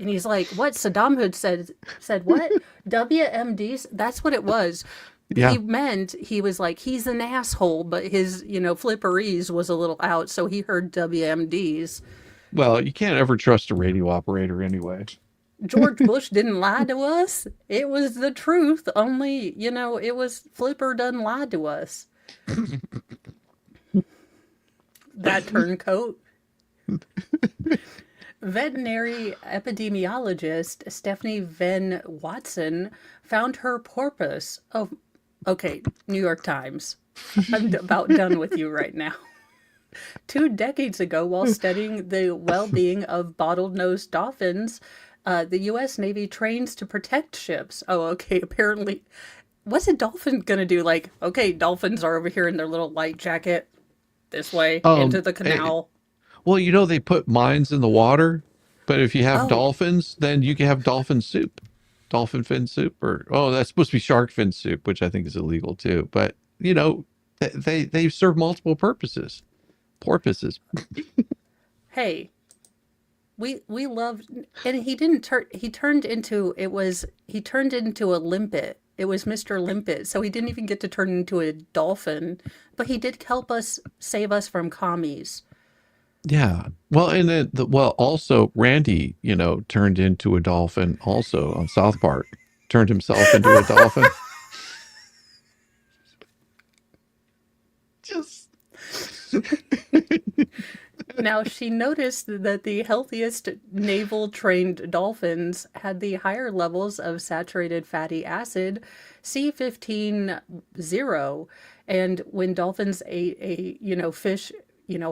he's like, what? Saddam Hood said what? WMDs? That's what it was. Yeah. He meant, he was like, he's an asshole, but his, flipperies was a little out, so he heard WMDs. Well, you can't ever trust a radio operator anyway. George Bush didn't lie to us. It was the truth. Only, it was Flipper done lied to us. That turncoat. Veterinary epidemiologist Stephanie Venn Watson found her porpoise. Oh, okay, New York Times. I'm about done with you right now. 2 decades ago, while studying the well being of bottlenose dolphins, the U.S. Navy trains to protect ships. Oh, okay, apparently. What's a dolphin gonna do? Like, okay, dolphins are over here in their little light jacket this way into Um, the eh, canal. well, they put mines in the water, but if you have Oh, dolphins, then you can have dolphin soup, dolphin fin soup, or oh, that's supposed to be shark fin soup, which I think is illegal too. But they serve multiple purposes. Porpoises. hey, we loved, and he didn't turn. He turned into a limpet. It was Mr. Limpet, so he didn't even get to turn into a dolphin, but he did help us save us from commies. Yeah. Well, and then well, also Randy, turned into a dolphin also on South Park. Turned himself into a dolphin. Just Now, she noticed that the healthiest navel trained dolphins had the higher levels of saturated fatty acid, C15 0. And when dolphins ate fish,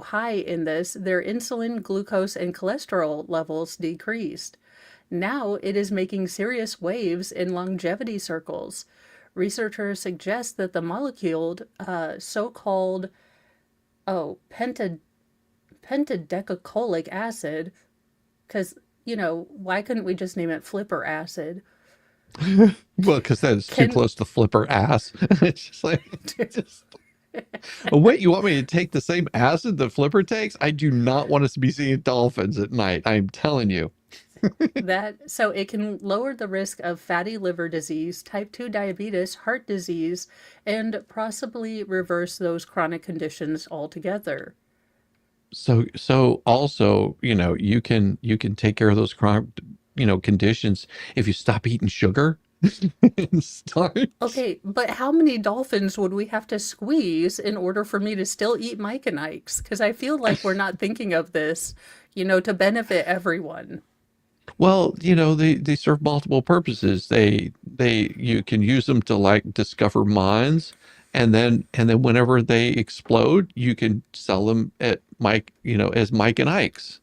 high in this, their insulin, glucose, and cholesterol levels decreased. Now it is making serious waves in longevity circles. Researchers suggest that the molecule, so called, pentadecacolic acid, because, why couldn't we just name it flipper acid? well, because that is too Can close to flipper ass. It's just like, just, oh, wait, you want me to take the same acid that Flipper takes? I do not want us to be seeing dolphins at night. I'm telling you. that so it can lower the risk of fatty liver disease, type 2 diabetes, heart disease, and possibly reverse those chronic conditions altogether. So also, you can take care of those chronic, conditions if you stop eating sugar and start. Okay, but how many dolphins would we have to squeeze in order for me to still eat Mike and Ike's? Because I feel like we're not thinking of this, to benefit everyone. Well, they serve multiple purposes. You can use them to like discover mines, and then whenever they explode, you can sell them at Mike, as Mike and Ike's.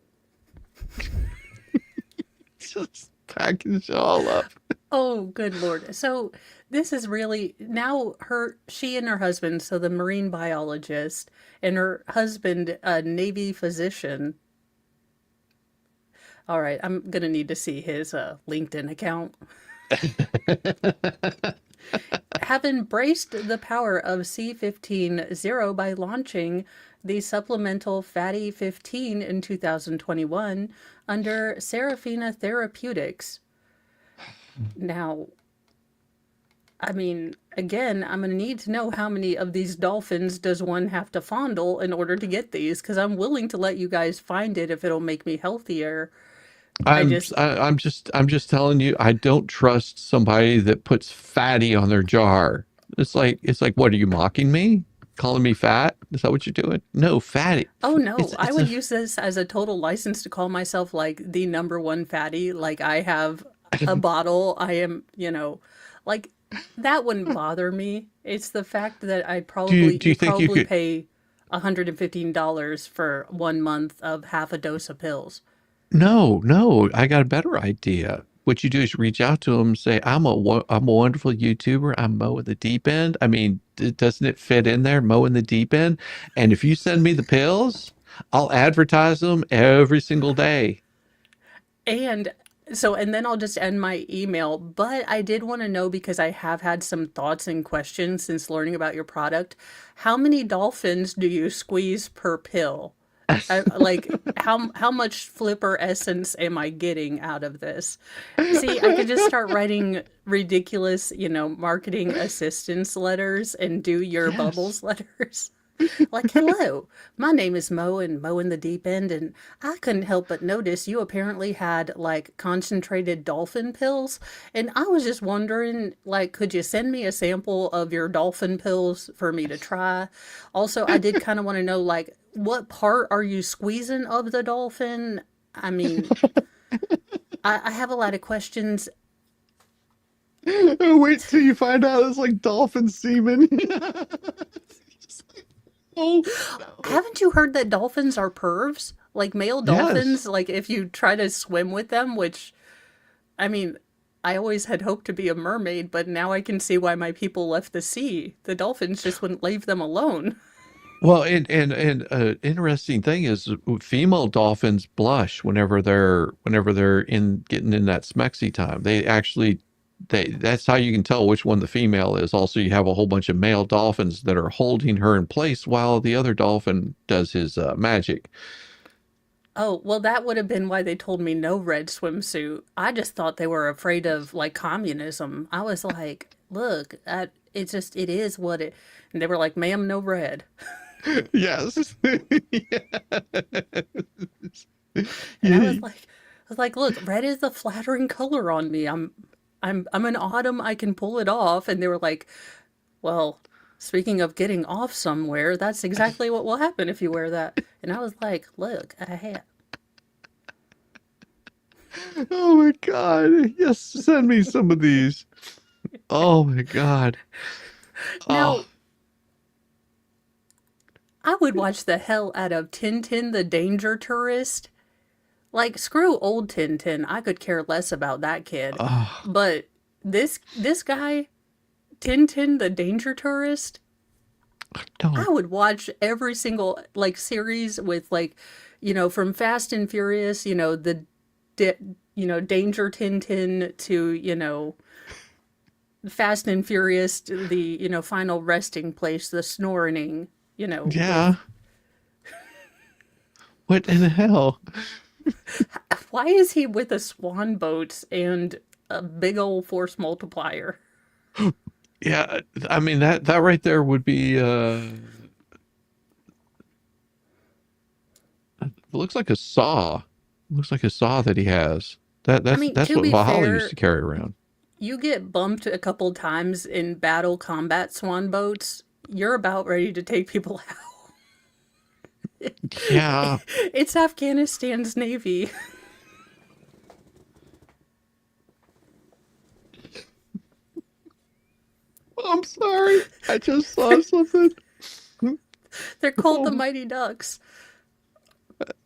Just package it all up. Oh, good Lord. So this is really now she and her husband, so the marine biologist and her husband, a Navy physician. All right, I'm gonna need to see his LinkedIn account. Have embraced the power of C15 0 by launching the supplemental Fatty 15 in 2021 under Serafina Therapeutics. Now, I mean, again, I'm going to need to know how many of these dolphins does one have to fondle in order to get these, because I'm willing to let you guys find it if it'll make me healthier. I I'm just, I, I'm just telling you, I don't trust somebody that puts fatty on their jar. It's like what are you mocking me? Calling me fat? Is that what you're doing? No, fatty. oh no, It's I it's would a use this as a total license to call myself like the number one fatty. Like I have a bottle, I am, like that wouldn't bother me. It's the fact that do you you'd think you probably could pay $115 for 1 month of half a dose of pills. No, no, I got a better idea. What you do is reach out to them, say, I'm a wonderful YouTuber. I'm Mo in the deep end. I mean, doesn't it fit in there, Mo in the deep end? And if you send me the pills, I'll advertise them every single day. And and then I'll just end my email. But I did want to know, because I have had some thoughts and questions since learning about your product. How many dolphins do you squeeze per pill? Like how much flipper essence am I getting out of this? See, I could just start writing ridiculous, marketing assistance letters and do your Yes. bubbles letters. Like, hello, my name is Mo and Mo in the Deep End, and I couldn't help but notice you apparently had like concentrated dolphin pills. And I was just wondering, like, could you send me a sample of your dolphin pills for me to try? Also, I did kind of want to know, like, what part are you squeezing of the dolphin? I mean, I have a lot of questions. Wait till you find out it's like dolphin semen. Oh no. Haven't you heard that dolphins are pervs? Like male Yes. dolphins, like if you try to swim with them, which I mean, I always had hoped to be a mermaid, but now I can see why my people left the sea. The dolphins just wouldn't leave them alone. Well, and interesting thing is female dolphins blush whenever they're in getting in that smexy time. That's how you can tell which one the female is. Also, you have a whole bunch of male dolphins that are holding her in place while the other dolphin does his magic. Oh, well, that would have been why they told me no red swimsuit. I just thought they were afraid of like communism. I was like, look, it is what it. And they were like, ma'am, no red. Yes. And I Yeah. was like, look, red is a flattering color on me. I'm an autumn. I can pull it off. And they were like, well, speaking of getting off somewhere, that's exactly what will happen if you wear that. And I was like, look, a hat. Oh my God. Yes, send me some of these. Oh my God. Oh, Now, I would watch the hell out of Tintin the Danger Tourist. Like, screw old Tintin. I could care less about that kid. oh, But this guy, Tintin the Danger Tourist, I no. would watch every single like series with like, from Fast and Furious, di- Danger Tintin to, Fast and Furious, the, final resting place, the snoring, with Yeah. What in the hell? why is he with a swan boat and a big old force multiplier? Yeah, I mean that right there would be it looks like a saw. Looks like a saw that he has. That I that's mean, that's to what be Valhalla used to fair, carry around. you get bumped a couple times in battle combat swan boats, you're about ready to take people out. Yeah. It's Afghanistan's navy. I'm sorry. I just saw something. They're called the Oh, Mighty Ducks.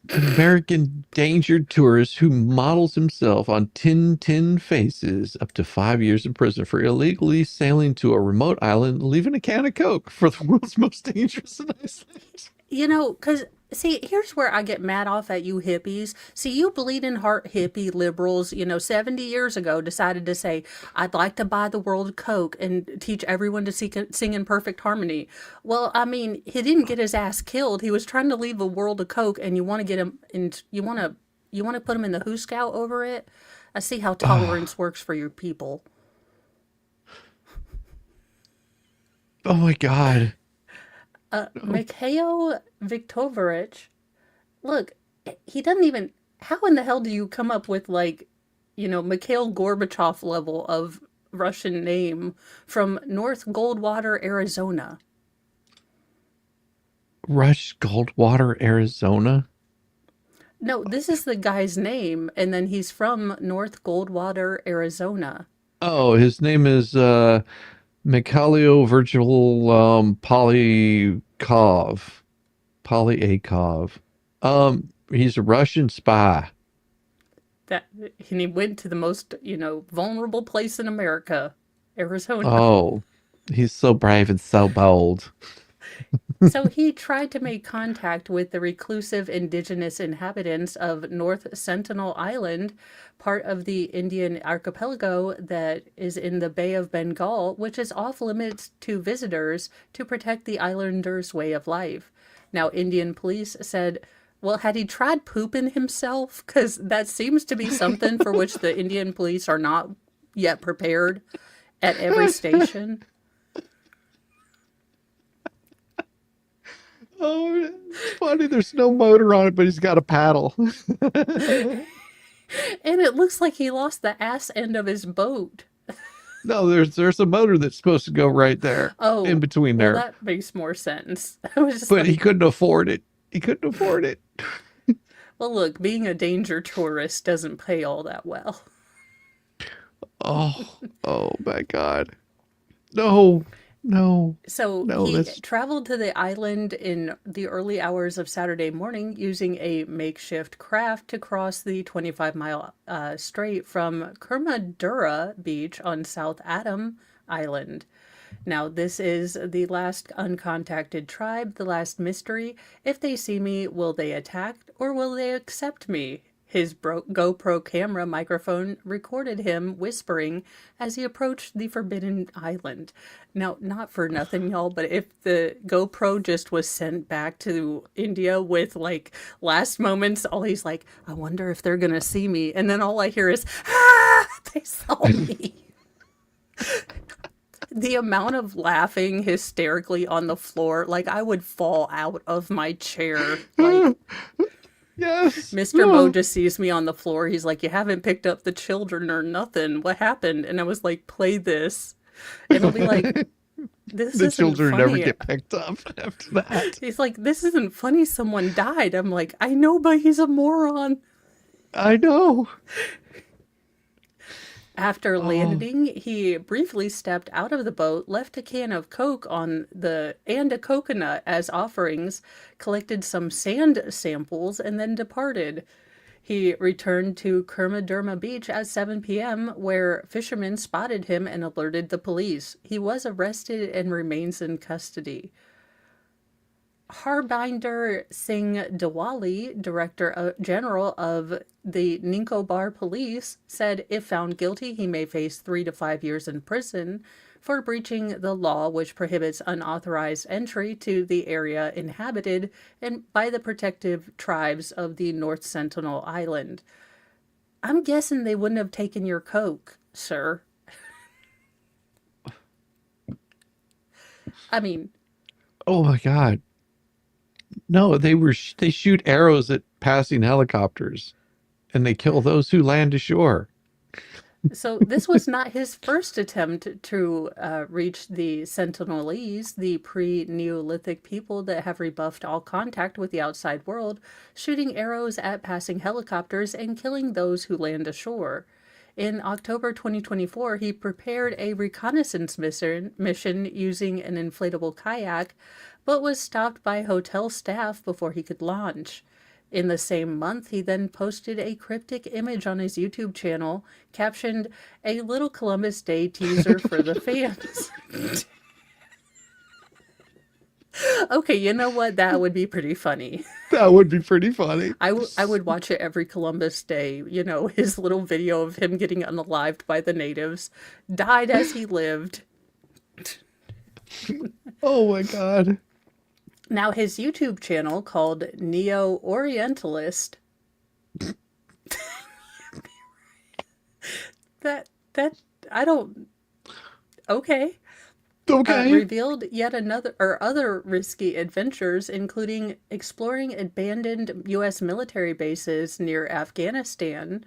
an American danger tourist who models himself on Tin Tin Faces up to 5 years in prison for illegally sailing to a remote island, leaving a can of Coke for the world's most dangerous Iceland. Because, see, here's where I get mad off at you hippies. See, you bleeding heart hippie liberals, 70 years ago decided to say, I'd like to buy the world Coke and teach everyone to sing in perfect harmony. Well, I mean, he didn't get his ass killed. He was trying to leave a world of Coke, and you want to get him in, you want to put him in the Who Scout over it? I see how Oh, tolerance works for your people. oh my God. No. Mikhail Viktorovich, look, he doesn't even. How in the hell do you come up with like, Mikhail Gorbachev level of Russian name from North Goldwater, Arizona? Rush Goldwater, Arizona. No, this is the guy's name, and then he's from North Goldwater, Arizona. Oh, his name is Mikhailo Virgil Polyakov. He's a Russian spy. That and he went to the most, vulnerable place in America, Arizona. Oh, he's so brave and so bold. So he tried to make contact with the reclusive indigenous inhabitants of North Sentinel Island, part of the Indian archipelago that is in the Bay of Bengal, which is off limits to visitors to protect the islanders' way of life. Now, Indian police said, well, had he tried pooping himself? Because that seems to be something for which the Indian police are not yet prepared at every station. Oh, it's funny. There's no motor on it, but he's got a paddle. And it looks like he lost the ass end of his boat. No, there's a motor that's supposed to go right there in Oh, between well, there, that makes more sense. I was just but he like, couldn't afford it. He couldn't afford it. well, look, being a danger tourist doesn't pay all that well. Oh, oh my God. No, no, So no. he That's traveled to the island in the early hours of Saturday morning using a makeshift craft to cross the 25-mile strait from Kermadura Beach on South Adam Island. Now, this is the last uncontacted tribe, the last mystery. If they see me, will they attack or will they accept me? His GoPro camera microphone recorded him whispering as he approached the Forbidden Island. Now, not for nothing, y'all, but if the GoPro just was sent back to India with like last moments, all he's like, I wonder if they're gonna see me. And then all I hear is, ah, they saw me. The amount of laughing hysterically on the floor, like I would fall out of my chair. Like Yes. Mr. Mo just sees me on the floor. He's like, "You haven't picked up the children or nothing. What happened?" And I was like, "Play this." And he'll be like, "This The isn't children never funny." get picked up after that. He's like, "This isn't funny. Someone died." I'm like, "I know, but he's a moron." I know. After Oh, landing, he briefly stepped out of the boat, left a can of Coke on the and a coconut as offerings, collected some sand samples, and then departed. He returned to Kermadurma Beach at 7 p.m., where fishermen spotted him and alerted the police. He was arrested and remains in custody. Harbinder Singh Diwali, Director General of the Nicobar Police, said if found guilty, he may face 3 to 5 years in prison for breaching the law which prohibits unauthorized entry to the area inhabited and by the protective tribes of the North Sentinel Island. I'm guessing they wouldn't have taken your Coke, sir. I mean, oh my God. No, they shoot arrows at passing helicopters and they kill those who land ashore. so this was not his first attempt to reach the Sentinelese, the pre-Neolithic people that have rebuffed all contact with the outside world, shooting arrows at passing helicopters and killing those who land ashore. In October 2024, he prepared a reconnaissance mission using an inflatable kayak, but was stopped by hotel staff before he could launch. In the same month, he then posted a cryptic image on his YouTube channel captioned, "A little Columbus Day teaser for the fans." Okay, you know what? That would be pretty funny. That would be pretty funny. I would watch it every Columbus Day. You know, his little video of him getting unalived by the natives. Died as he lived. Oh my God. Now, his YouTube channel called Neo Orientalist. That, I don't. Okay. Okay. Revealed yet another or other risky adventures, including exploring abandoned U.S. military bases near Afghanistan.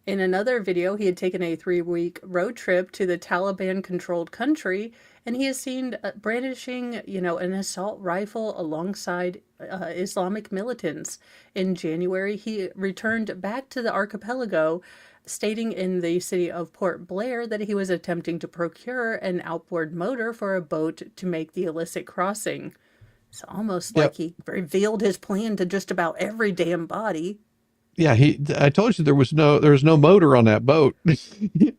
In another video, he had taken a 3-week road trip to the Taliban-controlled country, and he is seen brandishing, an assault rifle alongside Islamic militants. In January, he returned back to the archipelago, stating in the city of Port Blair that he was attempting to procure an outboard motor for a boat to make the illicit crossing. It's almost like Yep. he revealed his plan to just about every damn body. Yeah, I told you there was no motor on that boat.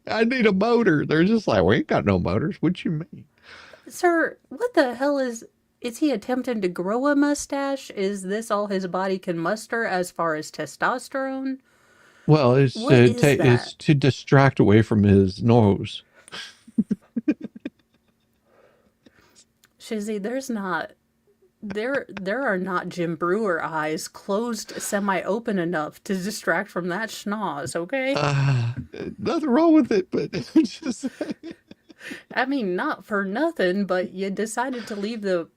I need a motor. They're just like, we ain't got no motors. What you mean? Sir, what the hell is he attempting to grow a mustache? Is this all his body can muster as far as testosterone? Well, What is it's that? to distract away from his nose. Shizzy, there are not Jim Brewer eyes closed semi-open enough to distract from that schnoz, okay? Uh, Nothing wrong with it, but just I mean, not for nothing, but you decided to leave the,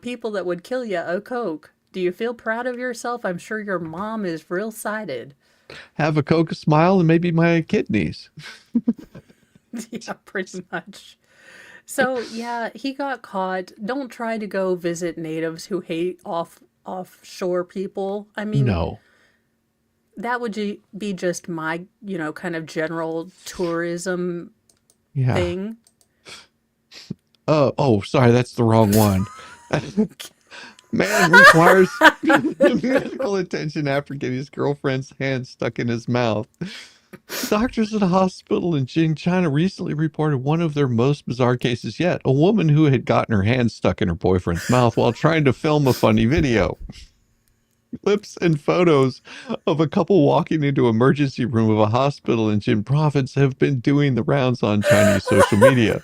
people that would kill you a Coke. Do you feel proud of yourself? I'm sure your mom is real sided. have a Coke, a smile, and maybe my kidneys. Yeah, pretty much. So yeah, he got caught. Don't try to go visit natives who hate offshore people. I mean, No. that would be just my, kind of general tourism Yeah. thing. Oh, sorry, that's the wrong one. Man requires medical attention after getting his girlfriend's hand stuck in his mouth. Doctors at a hospital in Jing, China recently reported one of their most bizarre cases yet. A woman who had gotten her hand stuck in her boyfriend's mouth while trying to film a funny video. Clips and photos of a couple walking into emergency room of a hospital in Jin province have been doing the rounds on Chinese social media.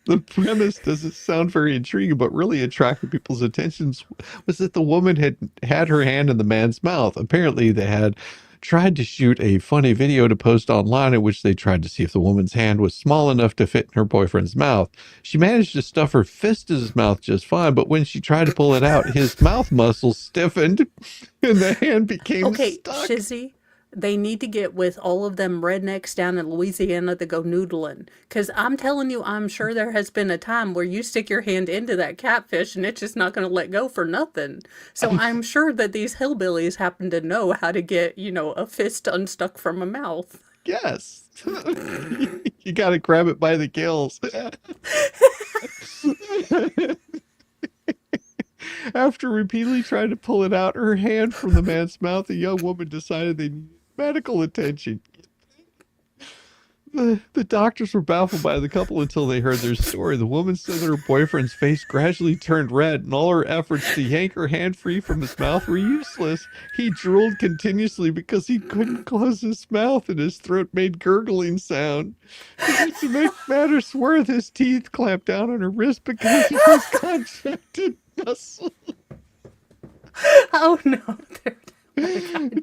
The premise doesn't sound very intriguing, but really attracted people's attentions was that the woman had her hand in the man's mouth. Apparently, they had tried to shoot a funny video to post online in which they tried to see if the woman's hand was small enough to fit in her boyfriend's mouth. She managed to stuff her fist in his mouth just fine, but when she tried to pull it out, his mouth muscles stiffened and the hand became Okay, stuck. Shizzy, they need to get with all of them rednecks down in Louisiana that go noodling. Because I'm telling you, I'm sure there has been a time where you stick your hand into that catfish and it's just not going to let go for nothing. So I'm sure that these hillbillies happen to know how to get, a fist unstuck from a mouth. Yes. You got to grab it by the gills. After repeatedly trying to pull it out her hand from the man's mouth, the young woman decided they needed medical attention. The doctors were baffled by the couple until they heard their story. The woman said that her boyfriend's face gradually turned red, and all her efforts to yank her hand free from his mouth were useless. He drooled continuously because he couldn't close his mouth, and his throat made gurgling sound. To make matters worse, his teeth clamped down on her wrist because of his contracted muscle. Oh no, they're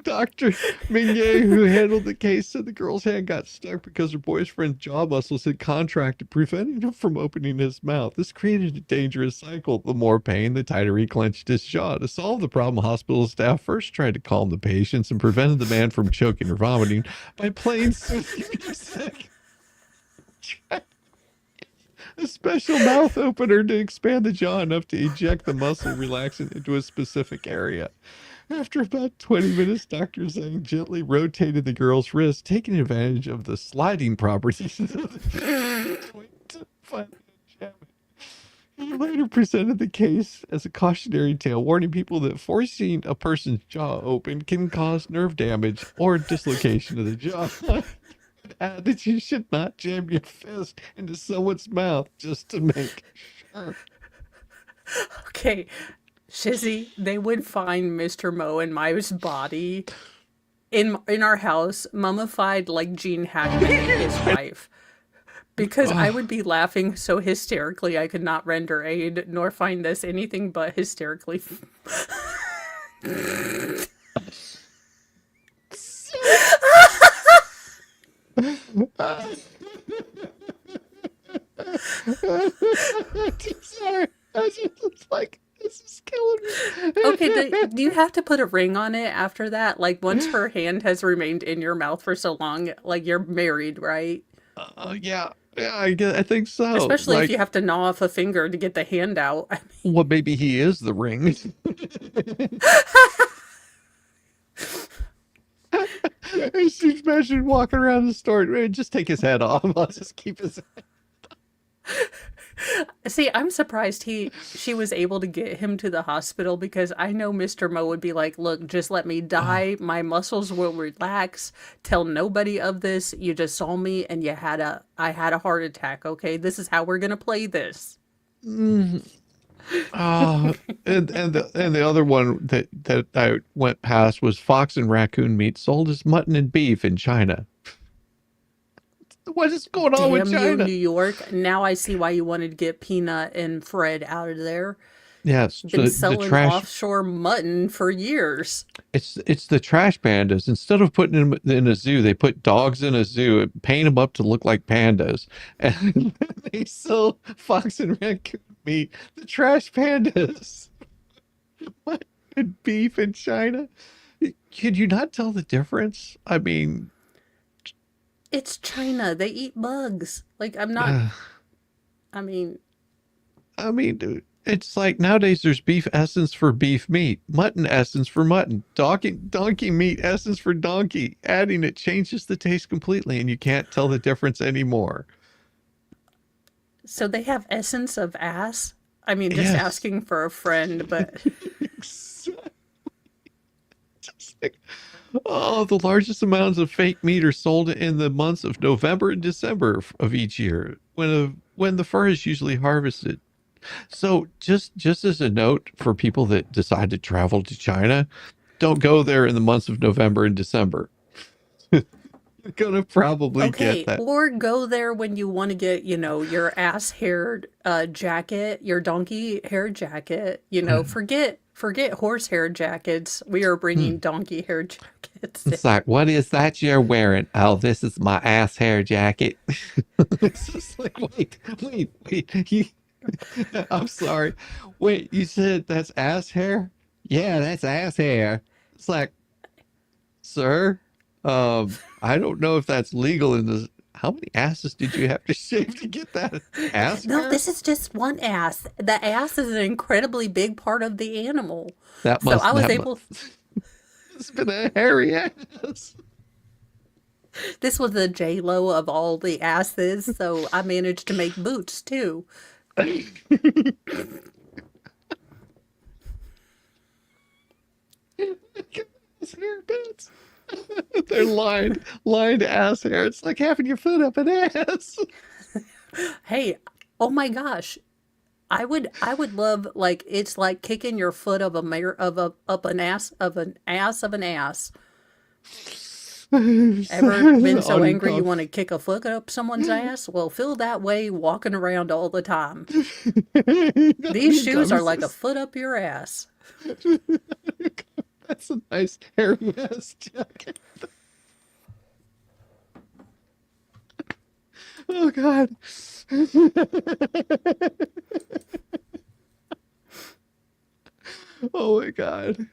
Dr. Mingye, who handled the case, said the girl's hand got stuck because her boyfriend's jaw muscles had contracted, preventing him from opening his mouth. This created a dangerous cycle. The more pain, the tighter he clenched his jaw. To solve the problem, hospital staff first tried to calm the patients and prevented the man from choking or vomiting by playing soothing music. A special mouth opener to expand the jaw enough to eject the muscle relaxant into a specific area. After about 20 minutes, Dr. Zhang gently rotated the girl's wrist, taking advantage of the sliding properties of the joint to finally jam it. He later presented the case as a cautionary tale, warning people that forcing a person's jaw open can cause nerve damage or dislocation of the jaw. Add that you should not jam your fist into someone's mouth just to make sure. okay. Shizzy, they would find Mr. Mo and My's body in our house, mummified like Gene Hackman and his wife. Because I Oh, would be laughing so hysterically I could not render aid, nor find this anything but hysterically. sorry. I just like this is killing Okay, me. do you have to put a ring on it after that? Like, once her hand has remained in your mouth for so long, like, you're married, right? Yeah, yeah, I think so. Especially if Like, you have to gnaw off a finger to get the hand out. well, maybe he is the ring. I just imagine walking around the store. "Man, just take his head off. I'll just keep his. See, I'm surprised she was able to get him to the hospital because I know Mr. Mo would be like, "Look, just let me Oh, die. My muscles will relax. Tell nobody of this. You just saw me and I had a heart attack, okay? This is how we're going to play this." mm, oh, and the other one that I went past was fox and raccoon meat sold as mutton and beef in China. What is going on with Damn you, New China? York. Now I see why you wanted to get Peanut and Fred out of there. Yes, Been the selling trash. offshore mutton for years. It's the trash pandas. Instead of putting them in a zoo, they put dogs in a zoo and paint them up to look like pandas, and they sell fox and raccoon meat. The trash pandas. What and beef in China? Could you not tell the difference? I mean, It's China. They eat bugs. Like, I'm not, uh, I mean, dude, it's like nowadays there's beef essence for beef meat, mutton essence for mutton, donkey meat essence for donkey. Adding it changes the taste completely, and you can't tell the difference anymore. so they have essence of ass. I mean, just Yes. asking for a friend, but Just like, oh, the largest amounts of fake meat are sold in the months of November and December of each year, when the fur is usually harvested. So just as a note for people that decide to travel to China, don't go there in the months of November and December. You're gonna probably get okay. that. Or go there when you want to get, your ass haired jacket, your donkey hair jacket. Forget Forget horsehair jackets. We are Hmm. bringing donkey hair jackets in. It's like, what is that you're wearing? Oh, this is my ass hair jacket. It's just like, wait. I'm sorry. Wait, you said that's ass hair? Yeah, that's ass hair. It's like, sir, I don't know if that's legal in this. How many asses did you have to shave to get that ass No, hair? this is just one ass. The ass is an incredibly big part of the animal. That So must I was that able, must it's been a hairy ass. this was the J Lo of all the asses. So I managed to make boots too. His haircuts. They're lined ass hair. It's like having your foot up an ass. Hey, oh my gosh. I would love like it's like kicking your foot of a mare of a up an ass of an ass of an ass. Ever been so On your angry you cough. want to kick a foot up someone's ass? Well, feel that way walking around all the time. On These your shoes are like a gums. foot up your ass. That's a nice hairy ass jacket. Oh God. Oh my God.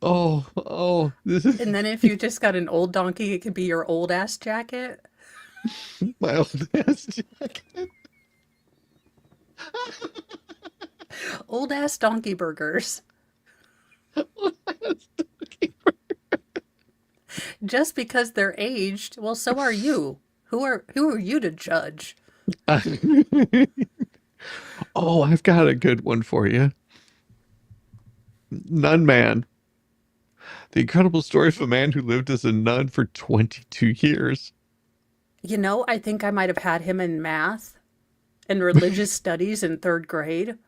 Oh, this is And then if you just got an old donkey, it could be your old ass jacket. my old ass jacket. Old ass donkey burgers. Just because they're aged, well, so are you. Who are you to judge? Oh, I've got a good one for you. Nun Man. The incredible story of a man who lived as a nun for 22 years. You know, I think I might have had him in math and religious studies in third grade.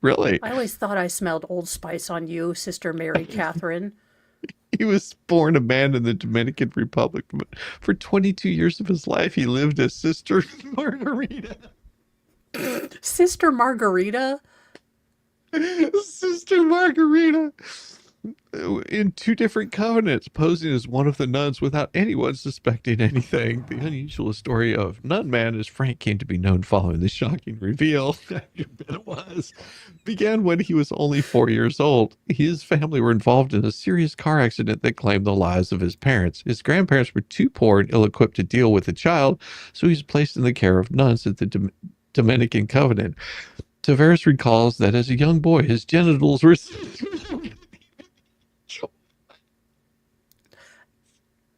Really? I always thought I smelled Old Spice on you, Sister Mary Catherine. He was born a man in the Dominican Republic, but for 22 years of his life, he lived as Sister Margarita. Sister Margarita? Sister Margarita. In two different covenants, posing as one of the nuns without anyone suspecting anything. The unusual story of Nun Man, as Frank came to be known following the shocking reveal, I bet it was, began when he was only 4 years old. His family were involved in a serious car accident that claimed the lives of his parents. His grandparents were too poor and ill-equipped to deal with the child, so he was placed in the care of nuns at the Dominican Covenant. Tavares recalls that as a young boy, his genitals were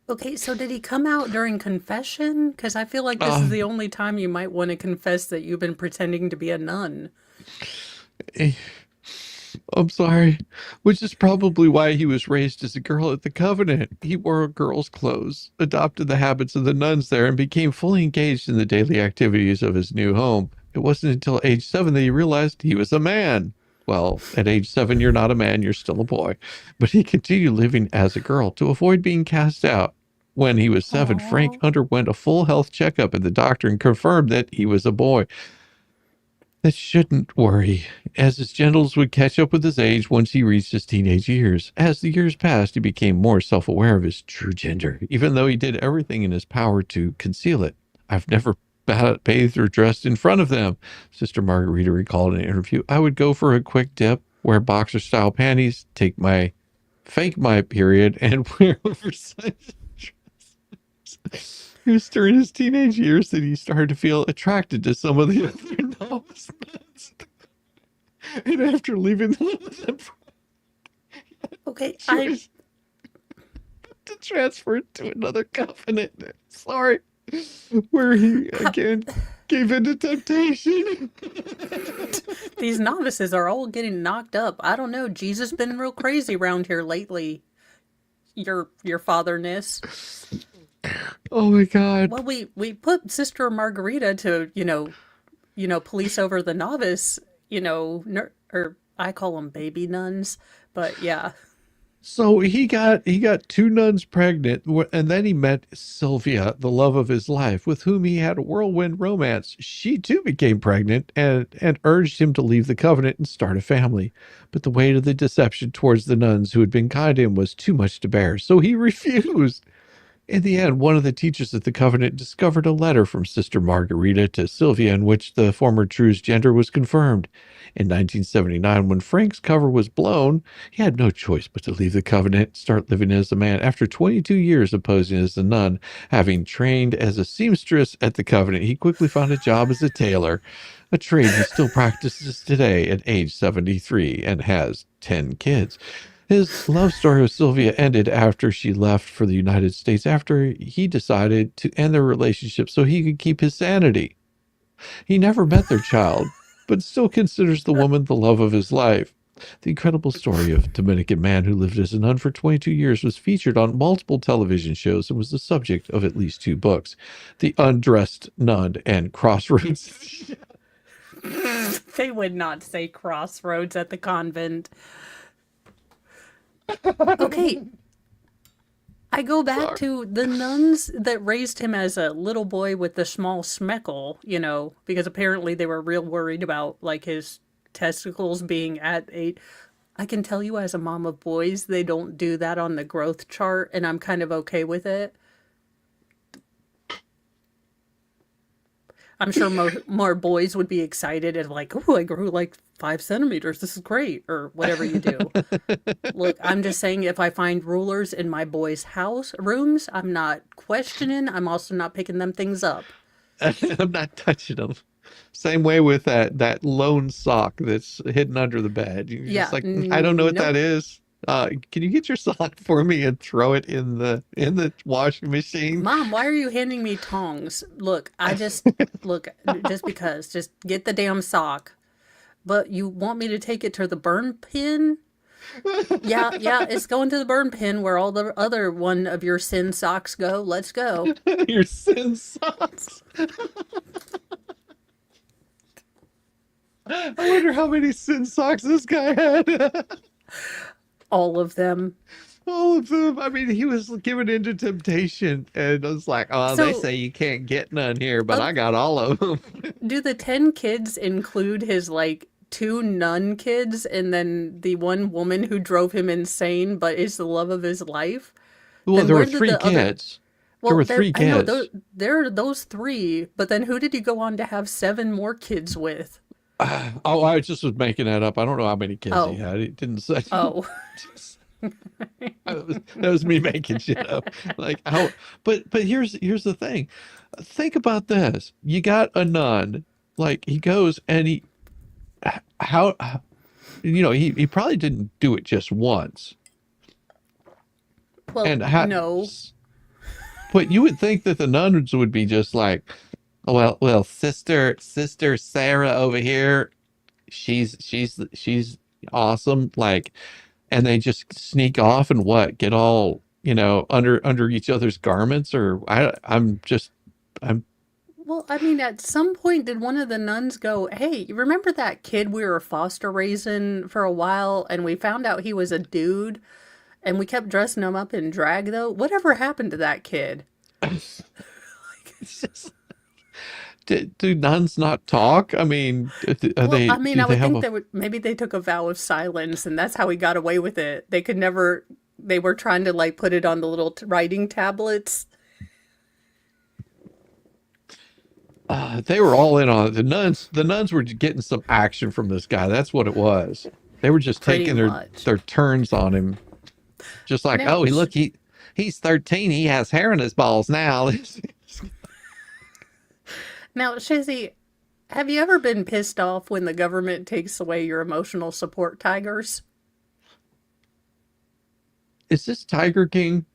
Okay, so did he come out during confession? Because I feel like this is uh, the only time you might want to confess that you've been pretending to be a nun. I'm sorry, which is probably why he was raised as a girl at the Covenant. He wore girls' clothes, adopted the habits of the nuns there, and became fully engaged in the daily activities of his new home. It wasn't until age 7 that he realized he was a man. Well, at age 7, you're not a man, you're still a boy. But he continued living as a girl to avoid being cast out. When he was 7, Frank Oh, underwent a full health checkup, and the doctor confirmed that he was a boy. That shouldn't worry, as his genitals would catch up with his age once he reached his teenage years. As the years passed, he became more self aware of his true gender, even though he did everything in his power to conceal it. I've never bathed or dressed in front of them, Sister Margarita recalled in an interview. I would go for a quick dip, wear boxer style panties, fake my period, and wear oversized dress. It was during his teenage years that he started to feel attracted to some of the other novice nuns. And after leaving them, okay. choice to transfer it to another covenant. Sorry, where he How, again gave in to temptation. these novices are all getting knocked up. I don't know. Jesus been real crazy around here lately. Your fatherness. Oh my God. Well, we put Sister Margarita to police over the novice. Or I call them baby nuns, but yeah. So he got two nuns pregnant, and then he met Sylvia, the love of his life, with whom he had a whirlwind romance. She too became pregnant and urged him to leave the covenant and start a family. But the weight of the deception towards the nuns who had been kind to him was too much to bear, so he refused. In the end, one of the teachers at the convent discovered a letter from Sister Margarita to Sylvia in which the former true's gender was confirmed. In 1979, when Frank's cover was blown, he had no choice but to leave the convent and start living as a man. After 22 years of posing as a nun, having trained as a seamstress at the convent, he quickly found a job as a tailor, a trade he still practices today at age 73 and has 10 kids. His love story with Sylvia ended after she left for the United States after he decided to end their relationship so he could keep his sanity. He never met their child, but still considers the woman the love of his life. The incredible story of a Dominican man who lived as a nun for 22 years was featured on multiple television shows and was the subject of at least two books, The Undressed Nun and Crossroads. They would not say crossroads at the convent. Okay, I go back Sorry. to the nuns that raised him as a little boy with the small speckle, because apparently they were real worried about like his testicles being at 8. I can tell you as a mom of boys, they don't do that on the growth chart, and I'm kind of okay with it. I'm sure more boys would be excited and like, oh, I grew like 5 centimeters. This is great, or whatever you do. Look, I'm just saying if I find rulers in my boys' house rooms, I'm not questioning. I'm also not picking them things up. I'm not touching them. Same way with that lone sock that's hidden under the bed. You're just Yeah, like, I don't know what that nope. is. Can you get your sock for me and throw it in the washing machine? Mom, why are you handing me tongs? Look, just because. Just get the damn sock. But you want me to take it to the burn pin? Yeah, yeah, it's going to the burn pin where all the other one of your sin socks go. Let's go. Your sin socks. I wonder how many sin socks this guy had. All of them. All of them. I mean, he was given into temptation, and I was like, "Oh, they So, say you can't get none here, but uh, I got all of them." do the 10 kids include his, like, two nun kids and then the one woman who drove him insane but is the love of his life? Well, Then there were where did three the other. kids. There Well, were there, three I know, kids. there are those three, but then who did he go on to have seven more kids with? Oh, I just was making that up. I don't know how many kids he Oh, had. It didn't say. oh. That was me making shit up. Like how? But here's the thing. Think about this. You got a nun. Like he goes and how he probably didn't do it just once. Well, And how? no. But you would think that the nuns would be just like, "Oh, well, sister Sarah over here, she's awesome." Like, and they just sneak off and what get all under each other's garments, or I'm Well, I mean, at some point, did one of the nuns go, hey, you remember that kid we were foster raising for a while and we found out he was a dude and we kept dressing him up in drag, though? Whatever happened to that kid? it's just, do nuns not talk? I mean, are Well, they I mean, do I they would have think a? maybe they took a vow of silence and that's how he got away with it. They could never, they were trying to like put it on the little writing tablets. They were all in on it. The nuns. The nuns were getting some action from this guy. That's what it was. They were just Pretty taking their much. their turns on him. Just like, Now, oh, look, he's 13. He has hair in his balls now. Shizzy, have you ever been pissed off when the government takes away your emotional support tigers? Is this Tiger King?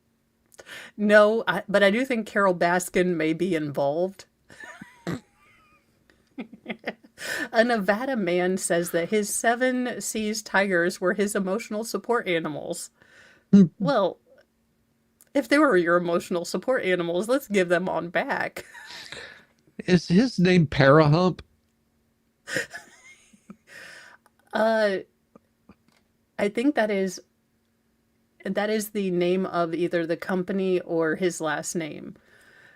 No, but I do think Carol Baskin may be involved. A Nevada man says that his seven seized tigers were his emotional support animals. Well, if they were your emotional support animals, let's give them on back. Is his name Parahump? Uh, I think that is That is the name of either the company or his last name.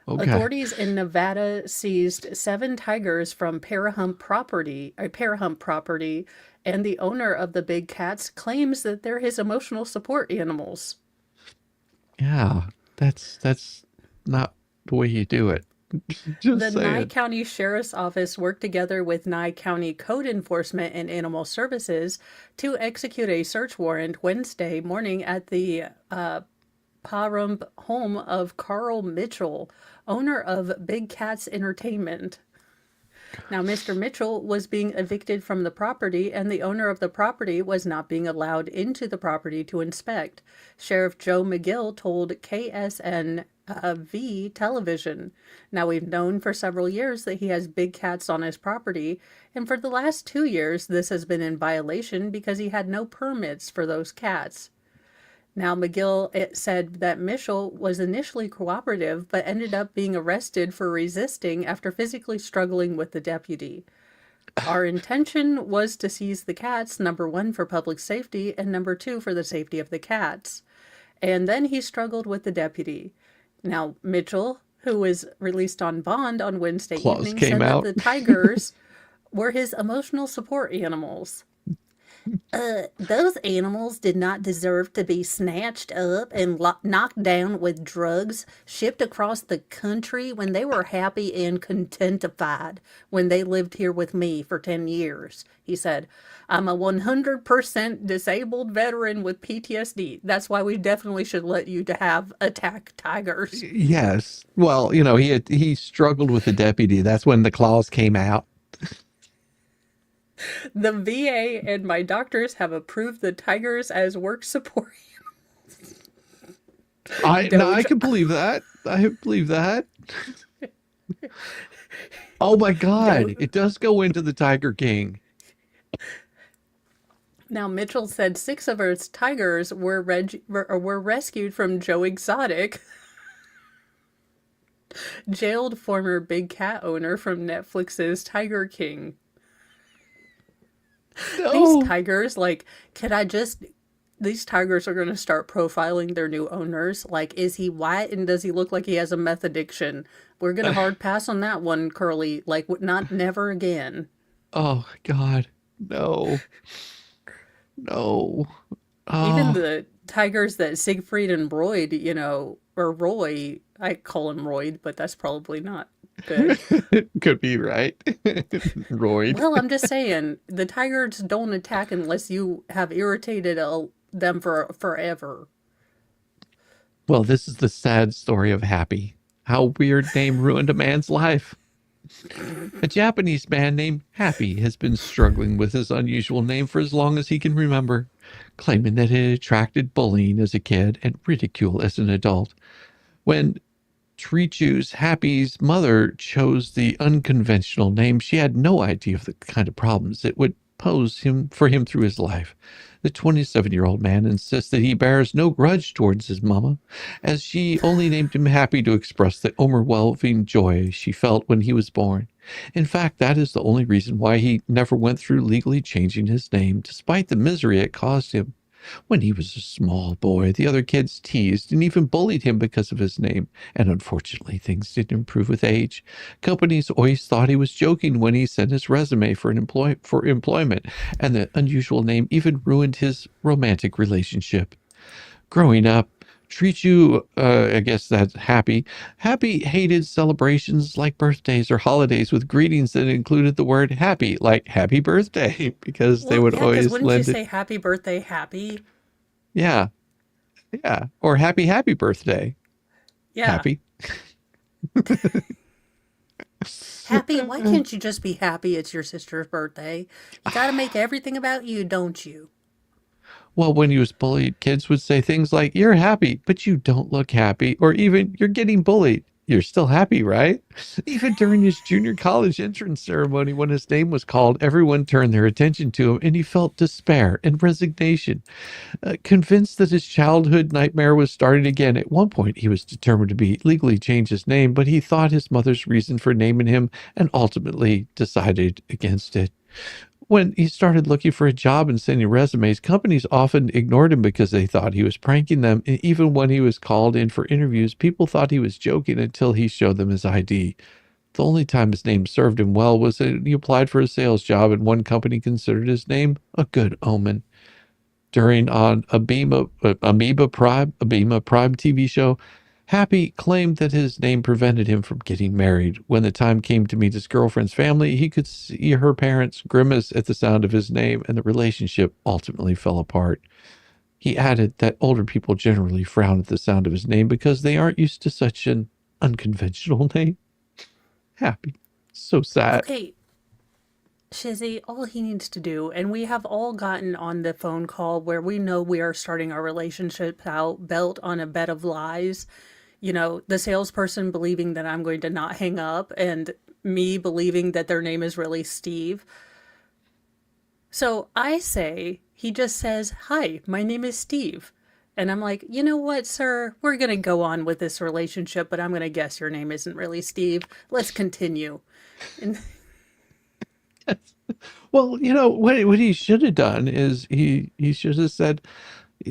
Okay. Authorities in Nevada seized 7 tigers from Parahunt property, and the owner of the big cats claims that they're his emotional support animals. Yeah. That's not the way you do it. The Just Nye saying. County Sheriff's Office worked together with Nye County Code Enforcement and Animal Services to execute a search warrant Wednesday morning at the Pahrump home of Carl Mitchell, owner of Big Cats Entertainment. Now, Mr. Mitchell was being evicted from the property, and the owner of the property was not being allowed into the property to inspect. Sheriff Joe McGill told KSNV television. Now, we've known for several years that he has big cats on his property, and for the last 2 years, this has been in violation because he had no permits for those cats. Now, McGill said that Mitchell was initially cooperative, but ended up being arrested for resisting after physically struggling with the deputy. Our intention was to seize the cats, number one, for public safety, and number two, for the safety of the cats. And then he struggled with the deputy. Now, Mitchell, who was released on bond on Wednesday Claws evening, came said that out. the tigers were his emotional support animals. Those animals did not deserve to be snatched up and knocked down with drugs, shipped across the country when they were happy and contentified when they lived here with me for 10 years. He said, I'm a 100% disabled veteran with PTSD. That's why we definitely should let you to have attack tigers. Yes. Well, he struggled with the deputy. That's when the claws came out. The VA and my doctors have approved the tigers as work support. I Doge. can believe that. I believe that. Oh my God. Do- It does go into the Tiger King. Now, Mitchell said 6 of its tigers were rescued from Joe Exotic, jailed former big cat owner from Netflix's Tiger King. These No. tigers, like, can I just. These tigers are going to start profiling their new owners. Like, is he white and does he look like he has a meth addiction? We're going to hard pass on that one, Curly. Like, not never again. Oh God. No. No. Even Oh. the tigers that Siegfried and Royd, or Roy, I call him Royd, but that's probably not good. Could be right. Royd. Well, I'm just saying, the tigers don't attack unless you have irritated them for forever. Well, this is the sad story of Happy. How weird name ruined a man's life. A Japanese man named Happy has been struggling with his unusual name for as long as he can remember, claiming that it attracted bullying as a kid and ridicule as an adult. When Trichu's Happy's mother chose the unconventional name, she had no idea of the kind of problems it would pose for him through his life. The 27-year-old man insists that he bears no grudge towards his mama, as she only named him Happy to express the overwhelming joy she felt when he was born. In fact, that is the only reason why he never went through legally changing his name, despite the misery it caused him. When he was a small boy, the other kids teased and even bullied him because of his name, and unfortunately, things didn't improve with age. Companies always thought he was joking when he sent his resume for employment, and the unusual name even ruined his romantic relationship. Growing up, Trichu, I guess that's Happy. Happy hated celebrations like birthdays or holidays with greetings that included the word happy, like happy birthday, because they Well, would yeah, because always wouldn't you lend it. say happy birthday, happy? Yeah, yeah. Or happy birthday. Yeah. Happy. Happy? Why can't you just be happy it's your sister's birthday? You gotta make everything about you, don't you? Well, when he was bullied, kids would say things like, "You're happy, but you don't look happy," or even, "You're getting bullied. You're still happy, right?" Even during his junior college entrance ceremony, when his name was called, everyone turned their attention to him, and he felt despair and resignation. Convinced that his childhood nightmare was starting again, at one point he was determined to be legally change his name, but he thought his mother's reason for naming him and ultimately decided against it. When he started looking for a job and sending resumes, companies often ignored him because they thought he was pranking them. And even when he was called in for interviews, people thought he was joking until he showed them his ID. The only time his name served him well was that he applied for a sales job and one company considered his name a good omen. During on Amoeba Prime TV show, Happy claimed that his name prevented him from getting married. When the time came to meet his girlfriend's family, he could see her parents grimace at the sound of his name, and the relationship ultimately fell apart. He added that older people generally frown at the sound of his name because they aren't used to such an unconventional name. Happy. So sad. Okay, Shizzy, all he needs to do, and we have all gotten on the phone call where we know we are starting our relationship out built on a bed of lies. You know, the salesperson believing that I'm going to not hang up, and me believing that their name is really Steve. So I say, he just says, "Hi, my name is Steve." And I'm like, you know what, sir? We're going to go on with this relationship, but I'm going to guess your name isn't really Steve. Let's continue. And Well, what he should have done is he should have said,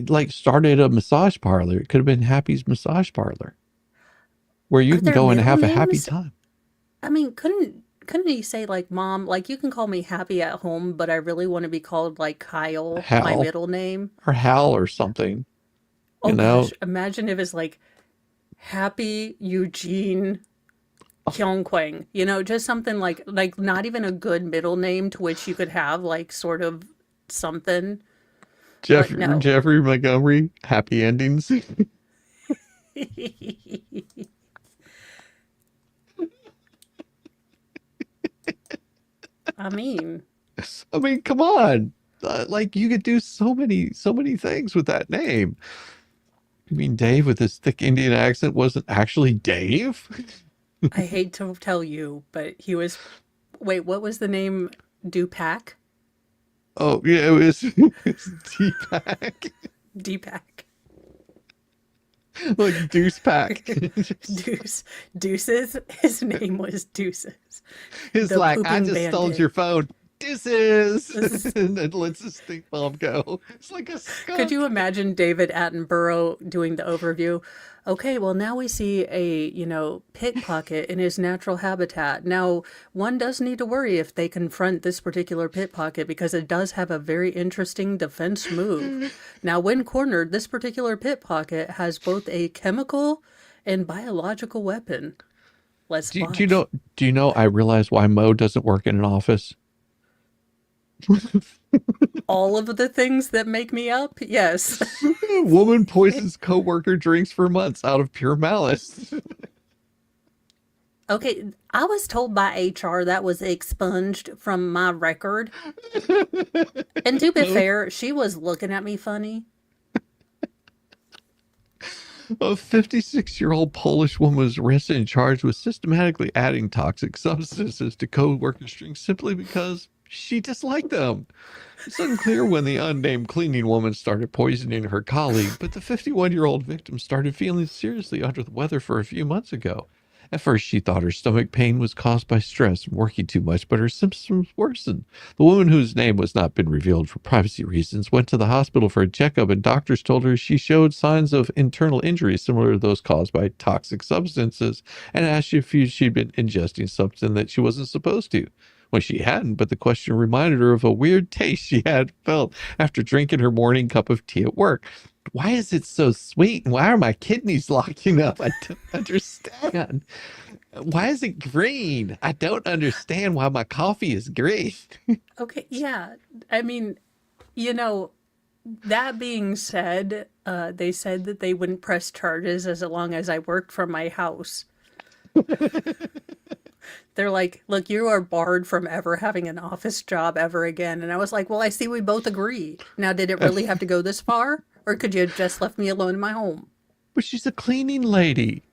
like, started a massage parlor. It could have been Happy's Massage Parlor, where you are can there go and middle have a happy names? time. I mean, couldn't he say like, "Mom, like you can call me Happy at home, but I really want to be called like Kyle, my Hal middle name." or Hal or something, you Oh know. gosh, imagine if it's like Happy Eugene Kyungkwang, you know, just something like not even a good middle name to which you could have like sort of something. But no. Jeffrey Montgomery, happy endings. I mean, I mean, come on. Like you could do so many things with that name. You mean Dave with his thick Indian accent wasn't actually Dave? I hate to tell you, but he was, wait, what was the name? Dupac? Oh yeah, it was it's T-Pack. Deepak. Like Deuce Pack. Deuce. Deuces. His name was Deuces. It's The like, I pooping just stole bandit. your phone. Deuces. This is, And it lets the stink bomb go. It's like a could you skunk. imagine David Attenborough doing the overview? Okay, well, now we see a, pickpocket in his natural habitat. Now, one does need to worry if they confront this particular pickpocket because it does have a very interesting defense move. Now, when cornered, this particular pickpocket has both a chemical and biological weapon. Let's Do you watch. know I realize why Mo doesn't work in an office? All of the things that make me up? Yes. Woman poisons coworker drinks for months out of pure malice. Okay, I was told by HR that was expunged from my record. And to be fair, she was looking at me funny. A 56-year-old Polish woman was arrested and charged with systematically adding toxic substances to co-workers' drinks simply because she disliked them. It's unclear when the unnamed cleaning woman started poisoning her colleague, but the 51-year-old victim started feeling seriously under the weather for a few months ago. At first, she thought her stomach pain was caused by stress and working too much, but her symptoms worsened. The woman, whose name was not been revealed for privacy reasons, went to the hospital for a checkup, and doctors told her she showed signs of internal injuries similar to those caused by toxic substances, and asked if she'd been ingesting something that she wasn't supposed to. Well, she hadn't, but the question reminded her of a weird taste she had felt after drinking her morning cup of tea at work. Why is it so sweet? And why are my kidneys locking up? I don't understand. Why is it green? I don't understand why my coffee is green. Okay, yeah. I mean, you know, that being said, they said that they wouldn't press charges as long as I worked from my house. They're like, look, you are barred from ever having an office job ever again. And I was like, well, I see we both agree. Now, did it really have to go this far? Or could you have just left me alone in my home? But she's a cleaning lady.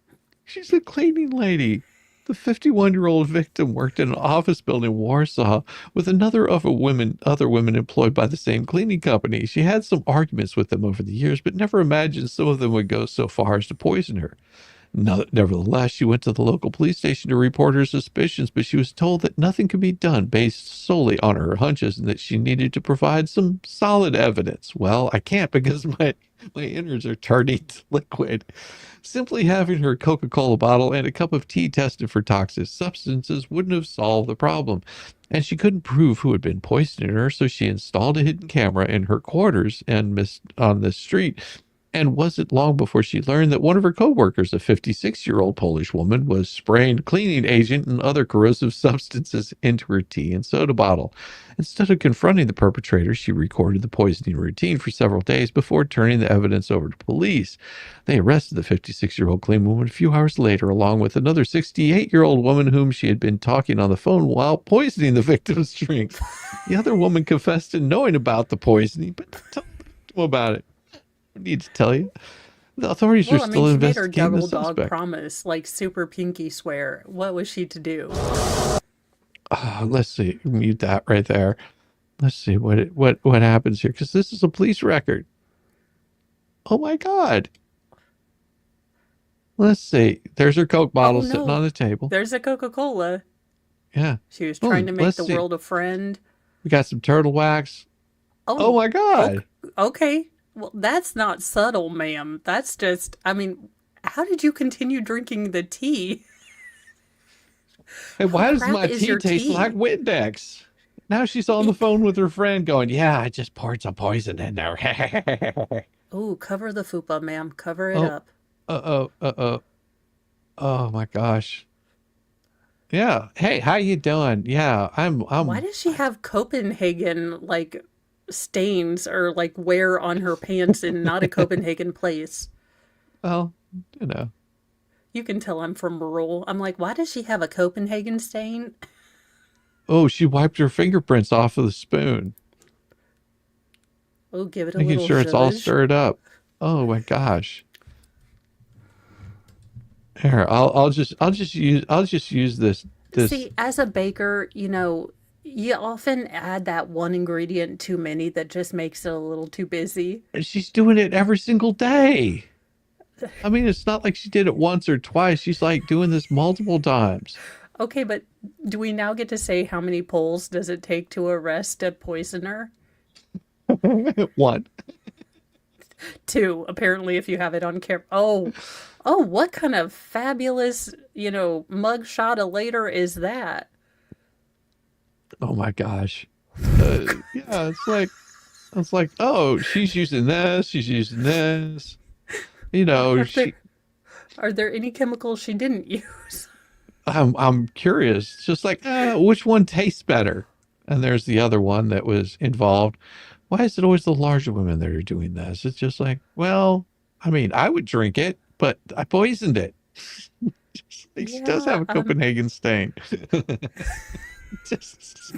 She's a cleaning lady. The 51-year-old victim worked in an office building in Warsaw with other women employed by the same cleaning company. She had some arguments with them over the years, but never imagined some of them would go so far as to poison her. No, nevertheless, she went to the local police station to report her suspicions, but she was told that nothing could be done based solely on her hunches and that she needed to provide some solid evidence. Well, I can't because my innards are turning to liquid. Simply having her Coca-Cola bottle and a cup of tea tested for toxic substances wouldn't have solved the problem. And she couldn't prove who had been poisoning her, so she installed a hidden camera in her quarters and missed on the street. And wasn't long before she learned that one of her coworkers, a 56-year-old Polish woman, was spraying cleaning agent and other corrosive substances into her tea and soda bottle. Instead of confronting the perpetrator, she recorded the poisoning routine for several days before turning the evidence over to police. They arrested the 56-year-old clean woman a few hours later, along with another 68-year-old woman whom she had been talking on the phone while poisoning the victim's drink. The other woman confessed to knowing about the poisoning, but told them about it. Need to tell you. The authorities are Well, I mean, still she made her investigating the double dog suspect. promise, like super pinky swear. What was she to do? Let's see. Mute that right there. Let's see what happens here because this is a police record. Oh my God. Let's see. There's her Coke Oh bottle sitting no, on the table. there's a Coca-Cola. Yeah. She was trying Boom. to make Let's the see. world a friend. We got some turtle wax. Oh Oh, my God. okay. Well, that's not subtle, ma'am. That's just, I mean, how did you continue drinking the tea? Hey, How why does crap my is tea your taste like tea? Windex? Now she's on the phone with her friend going, yeah, I just poured some poison in there. Oh, cover the fupa, ma'am. Cover it Oh, up. uh-oh, uh-oh. Oh my gosh. Yeah. Hey, how you doing? Yeah, Why does she have Copenhagen like stains or like wear on her pants in not a Copenhagen place? well, you know. You can tell I'm from rural. I'm like, why does she have a Copenhagen stain? Oh, she wiped her fingerprints off of the spoon, Oh, give it a making little sure it's all zhuzh. stirred up. Oh my gosh. Here, I'll just use this. See, as a baker, you often add that one ingredient too many that just makes it a little too busy. And she's doing it every single day. I mean, it's not like she did it once or twice. She's like doing this multiple times. Okay, but do we now get to say how many polls does it take to arrest a poisoner? One. Two, apparently, if you have it on camera. Oh, what kind of fabulous, mug shot a later is that? Oh my gosh. Yeah, it's like, oh, she's using this, she's using this. You know, Are there she are there any chemicals she didn't use? I'm curious. It's just like, which one tastes better? And there's the other one that was involved. Why is it always the larger women that are doing this? It's just like, well, I mean, I would drink it, but I poisoned it. She does Yeah, have a Copenhagen stain. just,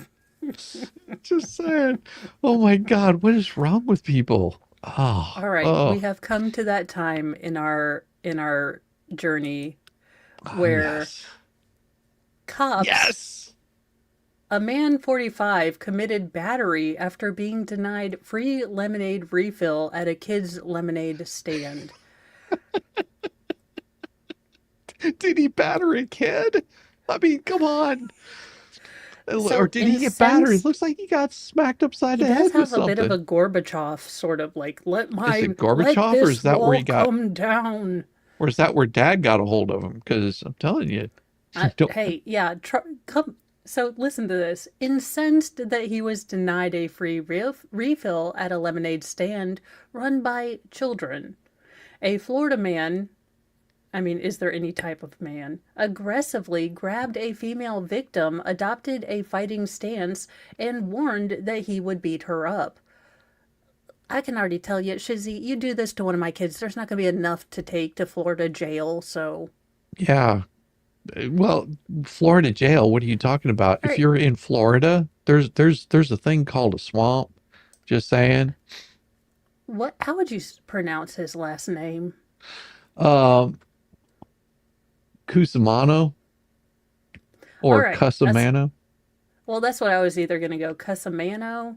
just saying. Oh my God, what is wrong with people? Oh, all right. We oh, have come to that time in our journey oh where yes, cops, yes. a man 45 committed battery after being denied free lemonade refill at a kids' lemonade stand. Did he batter a kid? I mean, come on. Or So, did in he a get battered? It sense, looks like he got smacked upside he the does head with have a bit of something. a Gorbachev sort of like Is it let Gorbachev, or is this that where he wall got, come down. or is that where Dad got a hold of him? Because I'm telling you, you don't. Hey, yeah, come. So listen to this. Incensed that he was denied a free refill at a lemonade stand run by children, a Florida man, I mean, is there any type of man, aggressively grabbed a female victim, adopted a fighting stance, and warned that he would beat her up. I can already tell you, Shizzy, you do this to one of my kids, there's not going to be enough to take to Florida jail, so. Yeah. Well, Florida jail. What are you talking about? All If right, you're in Florida, there's a thing called a swamp. Just saying. how would you pronounce his last name? Um, Cusimano All or right, Cusimano. that's what I was either going to go, Cusimano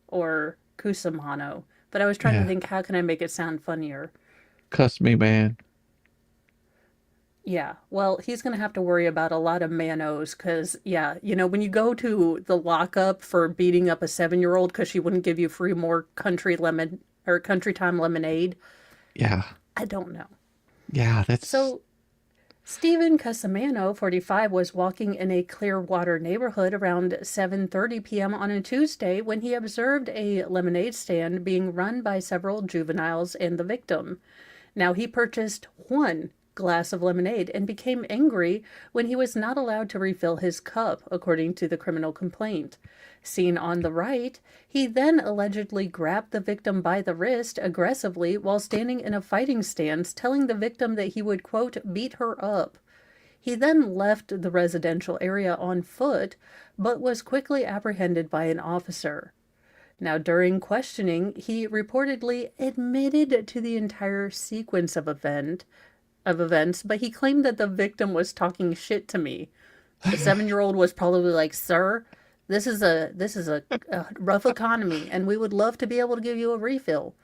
or Cusimano. But I was trying to Yeah. think, how can I make it sound funnier? Cuss me, man. Yeah, well, he's going to have to worry about a lot of manos because, yeah, when you go to the lockup for beating up a 7-year-old because she wouldn't give you free more country lemon or country time lemonade, Yeah. I don't know. Yeah, that's So, Stephen Casamano, 45, was walking in a Clearwater neighborhood around 7:30 p.m. on a Tuesday when he observed a lemonade stand being run by several juveniles and the victim. Now, he purchased one glass of lemonade and became angry when he was not allowed to refill his cup, according to the criminal complaint. Seen on the right, he then allegedly grabbed the victim by the wrist aggressively while standing in a fighting stance, telling the victim that he would, quote, beat her up. He then left the residential area on foot, but was quickly apprehended by an officer. Now, during questioning, he reportedly admitted to the entire sequence of events, but he claimed that the victim was talking shit to me. The 7-year-old was probably like, "Sir, this is a rough economy, and we would love to be able to give you a refill,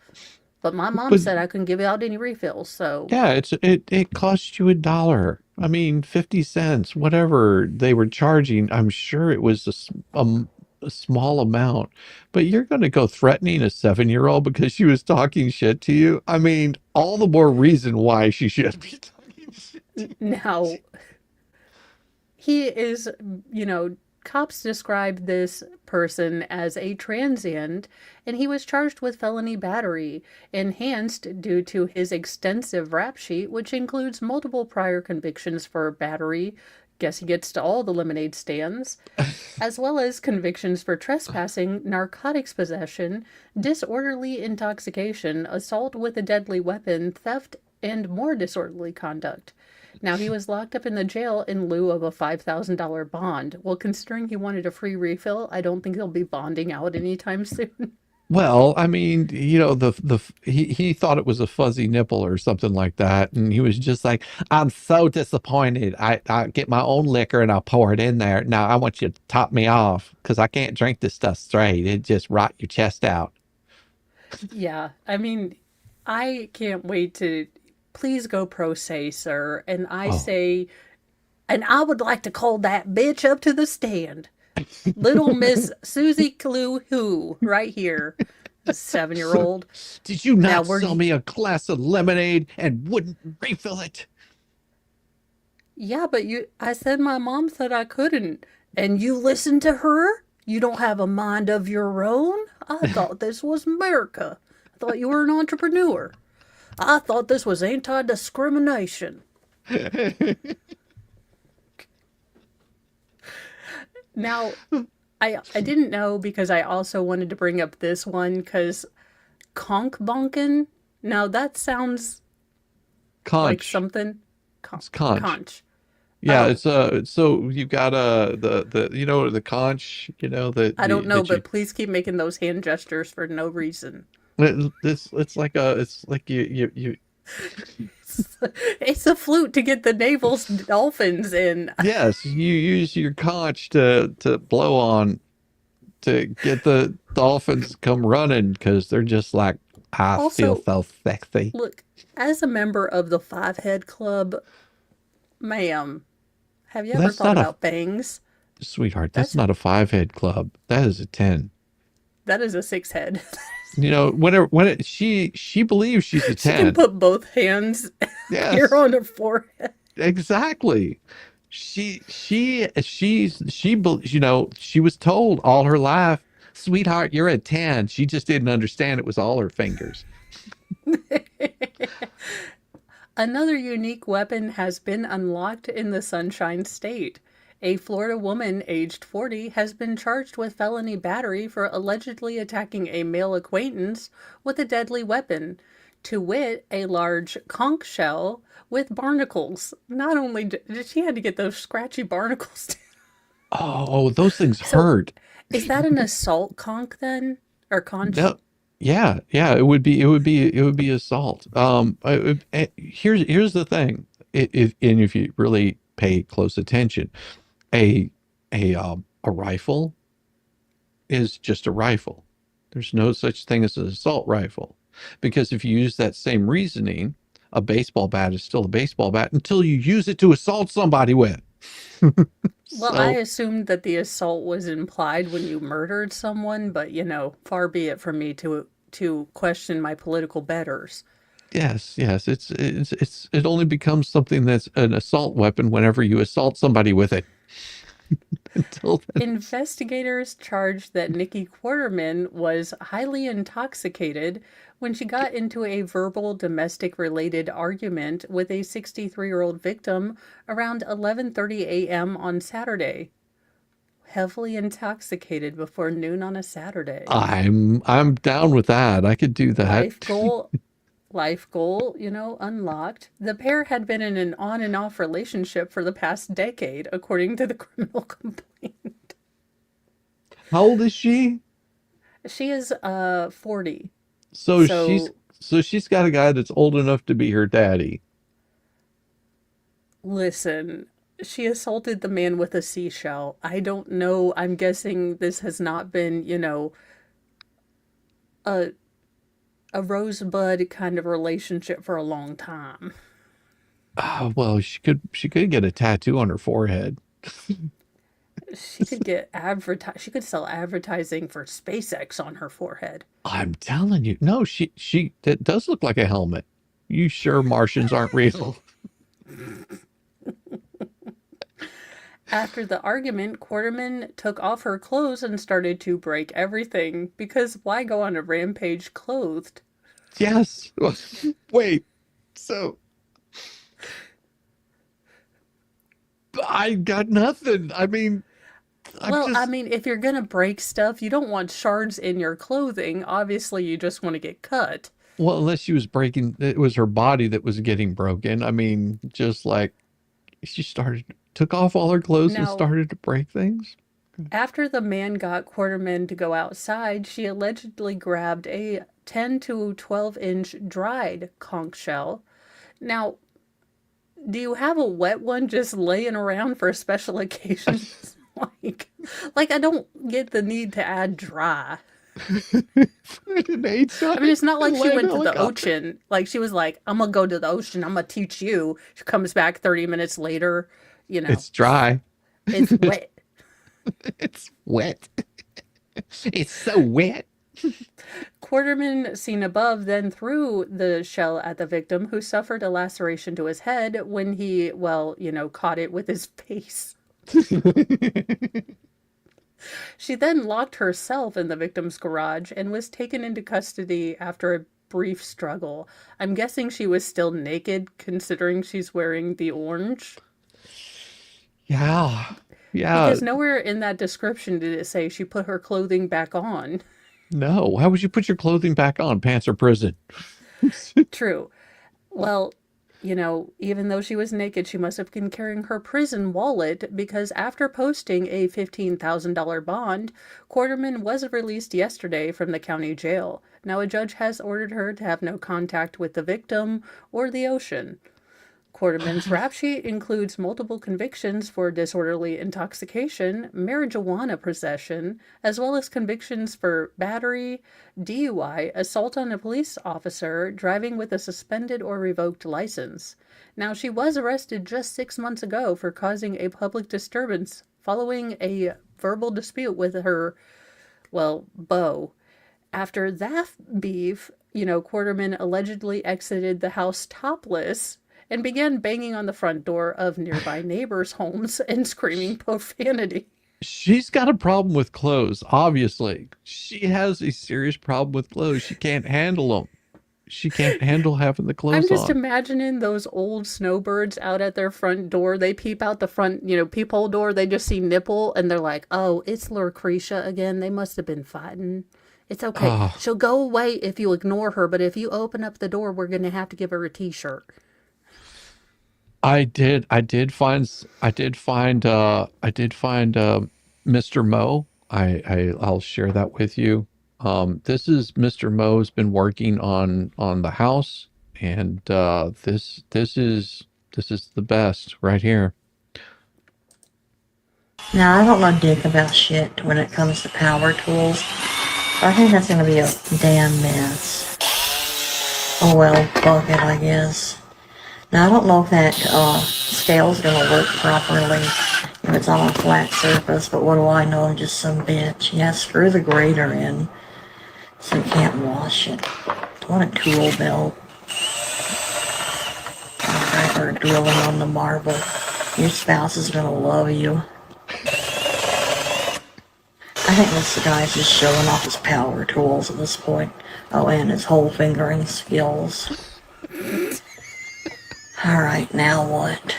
but my mom but said I couldn't give out any refills, so." yeah, it cost you $1. I mean, 50 cents, whatever they were charging. I'm sure it was a small amount, but you're going to go threatening a 7-year-old because she was talking shit to you. I mean, all the more reason why she should be talking shit to Now, he is, you know, cops described this person as a transient, and he was charged with felony battery, enhanced due to his extensive rap sheet, which includes multiple prior convictions for battery. Guess he gets to all the lemonade stands, as well as convictions for trespassing, narcotics possession, disorderly intoxication, assault with a deadly weapon, theft, and more disorderly conduct. Now, he was locked up in the jail in lieu of a $5,000 bond. Well, considering he wanted a free refill, I don't think he'll be bonding out anytime soon. Well, I mean, he thought it was a fuzzy nipple or something like that, and he was just like, "I'm so disappointed. I get my own liquor and I'll pour it in there. Now I want you to top me off because I can't drink this stuff straight. It just rot your chest out." Yeah, I mean, I can't wait to please go pro se, sir. And I Oh, say, and I would like to call that bitch up to the stand. Little Miss Susie Clue Who, right here, the 7-year-old. did you Now, not were sell you, me a glass of lemonade and wouldn't refill it? yeah, but I said my mom said I couldn't. And you listened to her? You don't have a mind of your own? I thought this was America. I thought you were an entrepreneur. I thought this was anti discrimination. Now, I didn't know because I also wanted to bring up this one because conch bonkin. Now that sounds like Conch. something. It's conch. Conch. Yeah, Oh, it's so you've got the conch, I don't know, that you but please keep making those hand gestures for no reason. it's like you It's a flute to get the naval's dolphins in. yes, you use your conch to blow on to get the dolphins to come running because they're just like, I feel Also, so sexy. look, as a member of the Five Head Club, ma'am, have you ever That's thought not a about bangs? sweetheart. That's That's not a five head club. That is a 10. that is a six head. She believes she's a She can 10. put both hands here Yes, on her forehead. exactly. She was told all her life, sweetheart, you're a 10. She just didn't understand it was all her fingers. Another unique weapon has been unlocked in the Sunshine State. A Florida woman aged 40 has been charged with felony battery for allegedly attacking a male acquaintance with a deadly weapon, to wit, a large conch shell with barnacles. Not only did she had to get those scratchy barnacles. Oh, those things So, hurt. is that an assault conch then? Or conch? No, yeah, it would be assault. Here's the thing. If you really pay close attention, a a rifle is just a rifle. There's no such thing as an assault rifle. Because if you use that same reasoning, a baseball bat is still a baseball bat until you use it to assault somebody with. Well, I So assumed that the assault was implied when you murdered someone, but far be it from me to question my political betters. yes, yes, it only becomes something that's an assault weapon whenever you assault somebody with it. Until then, Investigators charged that Nikki Quarterman was highly intoxicated when she got into a verbal domestic related argument with a 63-year-old victim around 11:30 a.m. on Saturday. Heavily intoxicated before noon on a Saturday. I'm down with that. I could do that. Life goal life goal, unlocked. The pair had been in an on and off relationship for the past decade, according to the criminal complaint. How old is she? She is 40. So she's So so she's got a guy that's old enough to be her daddy. listen, she assaulted the man with a seashell. I don't know. I'm guessing this has not been, a a rosebud kind of relationship for a long time. Oh, well, she could get a tattoo on her forehead. She could get advertise. She could sell advertising for SpaceX on her forehead. I'm telling you. No, she that does look like a helmet. You sure Martians aren't real? After the argument, Quarterman took off her clothes and started to break everything because why go on a rampage clothed? Yes. Wait. So I got nothing. I mean, I'm Well, I just mean, if you're gonna break stuff, you don't want shards in your clothing. Obviously, you just want to get cut. well, unless she was breaking, it was her body that was getting broken. I mean, just like she started, took off all her clothes and Now, started to break things. after the man got Quarterman to go outside, she allegedly grabbed a 10 to 12-inch dried conch shell. Now, do you have a wet one just laying around for special occasions? like, like I don't get the need to add dry. Put an H I on mean, it it's not like and she land went to the helicopter. ocean. Like she was like, "I'm gonna go to the ocean. I'm gonna teach you." She comes back 30 minutes later. You know, It's dry. it's wet. It's wet. It's so wet. Quarterman, seen above, then threw the shell at the victim, who suffered a laceration to his head when he, well, caught it with his face. She then locked herself in the victim's garage and was taken into custody after a brief struggle. I'm guessing she was still naked, considering she's wearing the orange. Yeah. Yeah. Because nowhere in that description did it say she put her clothing back on. No. Why would you put your clothing back on? Pants or prison? True. Well, even though she was naked, she must have been carrying her prison wallet because after posting a $15,000 bond, Quarterman was released yesterday from the county jail. Now, a judge has ordered her to have no contact with the victim or the ocean. Quarterman's rap sheet includes multiple convictions for disorderly intoxication, marijuana possession, as well as convictions for battery, DUI, assault on a police officer, driving with a suspended or revoked license. Now, she was arrested just 6 months ago for causing a public disturbance following a verbal dispute with her, well, beau. After that beef, Quarterman allegedly exited the house topless and began banging on the front door of nearby neighbors' homes and screaming profanity. She's got a problem with clothes, obviously. She has a serious problem with clothes. She can't handle them. She can't handle having the I'm clothes just on. imagining those old snowbirds out at their front door. They peep out the front, peephole door. They just see nipple and they're like, oh, it's Lucretia again. They must have been fighting. It's okay. Oh, She'll go away if you ignore her, but if you open up the door, we're going to have to give her a t-shirt. I did find Mr. Mo. I'll share that with you. This is Mr. Mo's been working on the house, and this is the best right here. Now, I don't know dick about shit when it comes to power tools. I think that's gonna be a damn mess. Oh well, fuck it, I guess. Now, I don't know if that scale's gonna work properly if it's on a flat surface, but what do I know? I'm just some bitch. Yeah, screw the grater in so you can't wash it. What a tool belt. Alright, we're drilling on the marble. Your spouse is gonna love you. I think this guy's just showing off his power tools at this point. Oh, and his whole fingering skills. Alright, now what?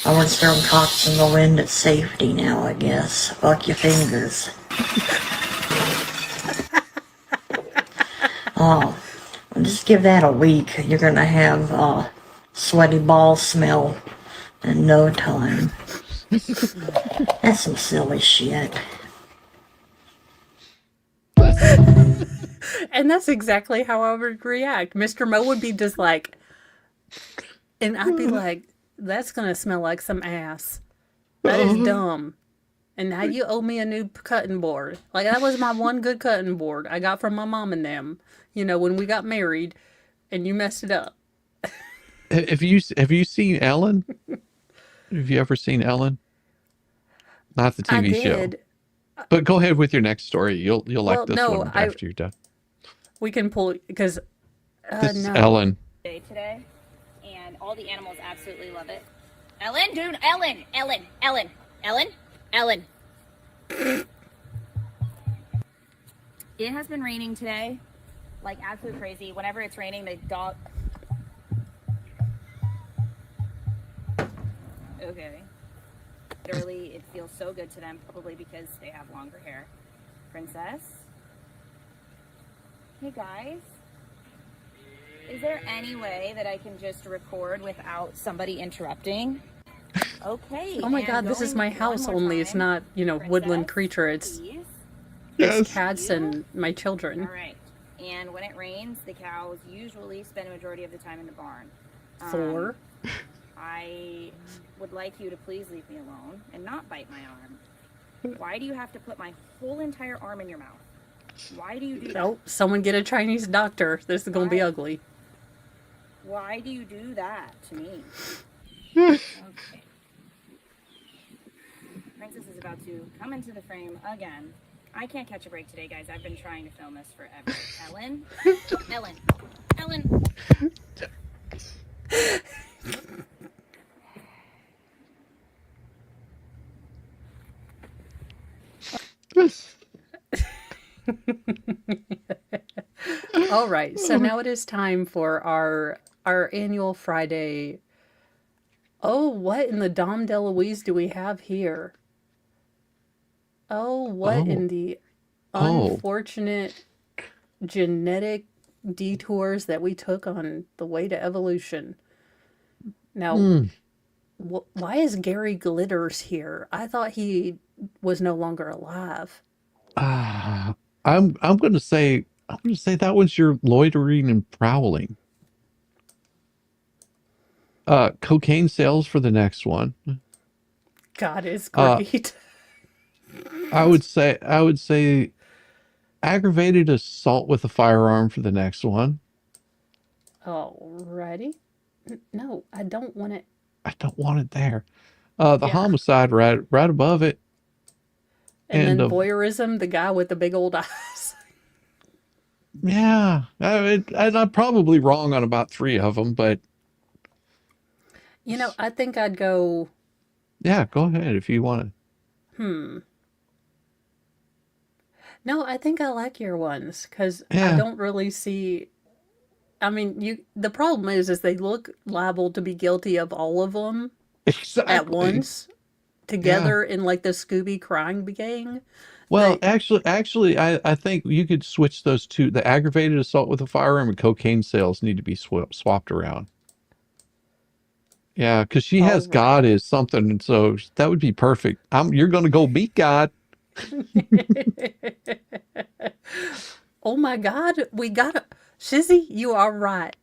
I want to start cocks in the wind at safety now, I guess. Fuck your fingers. Oh, just give that a week. You're gonna have sweaty ball smell in no time. That's some silly shit. And that's exactly how I would react. Mr. Mo would be just like, and I'd be like, that's gonna smell like some ass. That is dumb. And now you owe me a new cutting board. Like, that was my one good cutting board I got from my mom and them, when we got married, and you messed it up. Have you seen Ellen? Have you ever seen Ellen? Not the I TV show. did. But go ahead with your next story. You'll like Well, this no, one after you're done. we can pull, because, This is no. Ellen. Today, and all the animals absolutely love it. Ellen, dude, Ellen. It has been raining today, like absolute crazy. Whenever it's raining, the dog. Okay. Literally, it feels so good to them, probably because they have longer hair. Princess. Hey guys. Is there any way that I can just record without somebody interrupting? Okay. Oh my and God, this is going my house one more only. It's time. not, woodland Princess, creature. It's please. Yes. cats and my children. All right. And when it rains, the cows usually spend a majority of the time in the barn. 4. I would like you to please leave me alone and not bite my arm. Why do you have to put my whole entire arm in your mouth? Why do you do that? Oh, someone get a Chinese doctor. This is gonna be Why? ugly. Why do you do that to me? Okay. Princess is about to come into the frame again. I can't catch a break today, guys. I've been trying to film this forever. Ellen? Ellen. All right, so now it is time for our annual Friday. Oh, what in the Dom DeLuise do we have here? Oh, what in the unfortunate genetic detours that we took on the way to evolution. Now, why is Gary Glitters here? I thought he was no longer alive. I'm gonna say that was your loitering and prowling. Cocaine sales for the next one. God is great. I would say aggravated assault with a firearm for the next one. Alrighty. No, I don't want it. I don't want it there. The Yeah. homicide right above it. And then voyeurism, the guy with the big old eyes. Yeah, I'm probably wrong on about 3 of them, but I think I'd go. yeah, go ahead if you want No, I think I like your ones because Yeah. I don't really see. I mean, the problem is they look liable to be guilty of all of them exactly at once together in like the Scooby crying gang. Well, actually, I think you could switch those two. The aggravated assault with a firearm and cocaine sales need to be swapped around. Yeah, because she has Alright. God is something, and so that would be perfect. You're going to go beat God. Oh my God, we got it. Shizzy, you are right.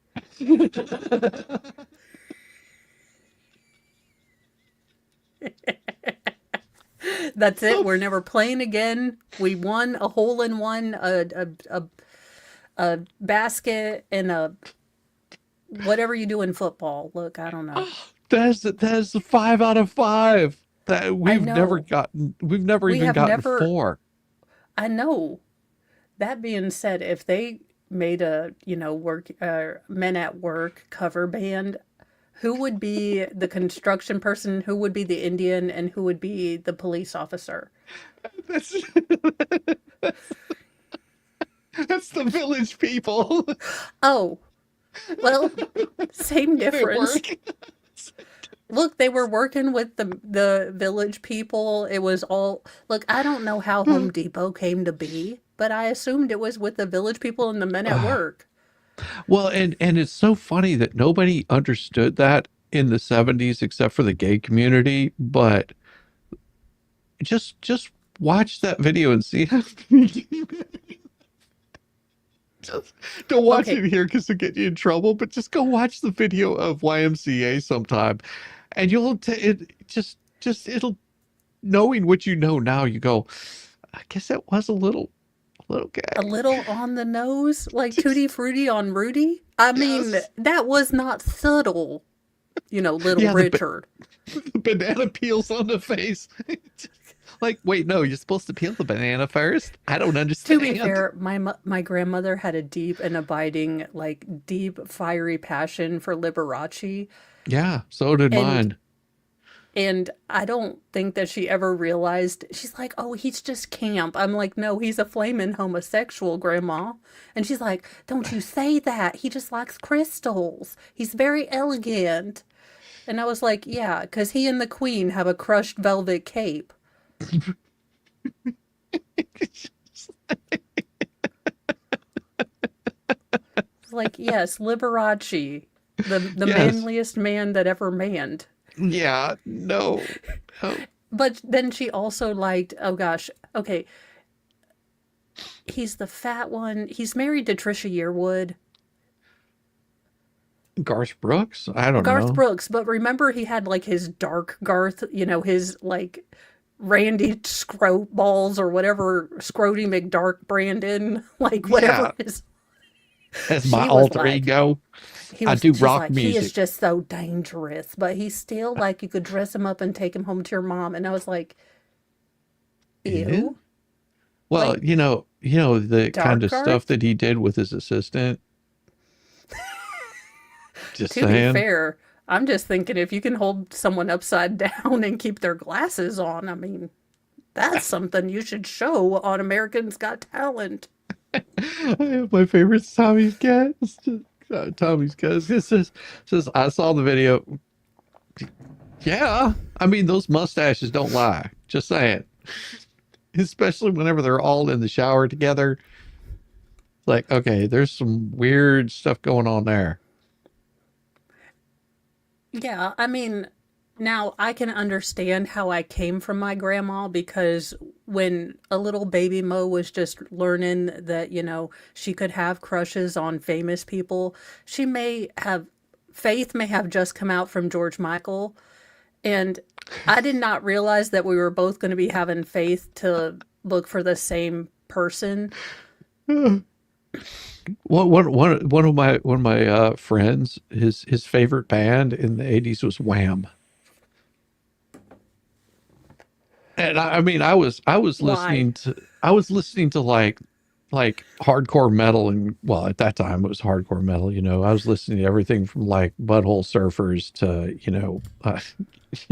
That's it. We're never playing again. We won a hole in one, a basket, and whatever you do in football. Look, I don't know. That's a 5 out of 5. That I know. we've never We even have gotten never, 4. I know. That being said, if they made a, work, men at work cover band, who would be the construction person, who would be the Indian, and who would be the police officer? That's that's the village people. Oh, well, same They difference. work. Look, they were working with the village people. It was all, look, I don't know how Home Depot came to be, but I assumed it was with the village people and the men at work. Well, and it's so funny that nobody understood that in the 70s except for the gay community, but just watch that video and see how just don't watch Okay, it here because it'll get you in trouble, but just go watch the video of YMCA sometime and it'll, knowing what you know now, you go, I guess that was a little a gay. little on the nose, like Just, Tutti Frutti on Rudy. I mean, yes. that was not subtle, little Yeah, Richard. the banana peels on the face. Like, wait, no, you're supposed to peel the banana first? I don't To be understand. fair, my grandmother had a deep and abiding, like deep fiery passion for Liberace, Yeah, so did and mine. And I don't think that she ever realized. She's like, oh, he's just camp. I'm like, no, he's a flaming homosexual, Grandma. And she's like, don't you say that. He just likes crystals. He's very elegant. And I was like, yeah, because he and the Queen have a crushed velvet cape. It's like, yes, Liberace, the Yes. manliest man that ever manned. Yeah, no. Oh, But then she also liked, oh gosh, okay, he's the fat one. He's married to Trisha Yearwood. Garth Brooks? I don't Garth know. Brooks, but remember he had like his dark Garth, his like Randy Scroat balls or whatever, Scroty McDark Brandon, like whatever Yeah, his. as my She was alter like, ego, I do she's rock like, he is music. just so dangerous, but he's still like, you could dress him up and take him home to your mom. And I was like, Yeah. ew, Well, like the kind dark of stuff Garth. that he did with his assistant. Just To be saying. fair, I'm just thinking if you can hold someone upside down and keep their glasses on, I mean, that's something you should show on Americans Got Talent. My favorite's Tommy's cat. It's just, Tommy's cat. It says, I saw the video. Yeah, I mean those mustaches don't lie. Just saying. Especially whenever they're all in the shower together. Like, okay, there's some weird stuff going on there. Yeah, I mean, now I can understand how I came from my grandma because when a little baby Mo was just learning that, she could have crushes on famous people, she may have, Faith may have just come out from George Michael. And I did not realize that we were both going to be having Faith to look for the same person. One of my friends, his favorite band in the '80s was Wham, and I mean Why? I was listening to like hardcore metal, and well, at that time it was hardcore metal. I was listening to everything from like Butthole Surfers to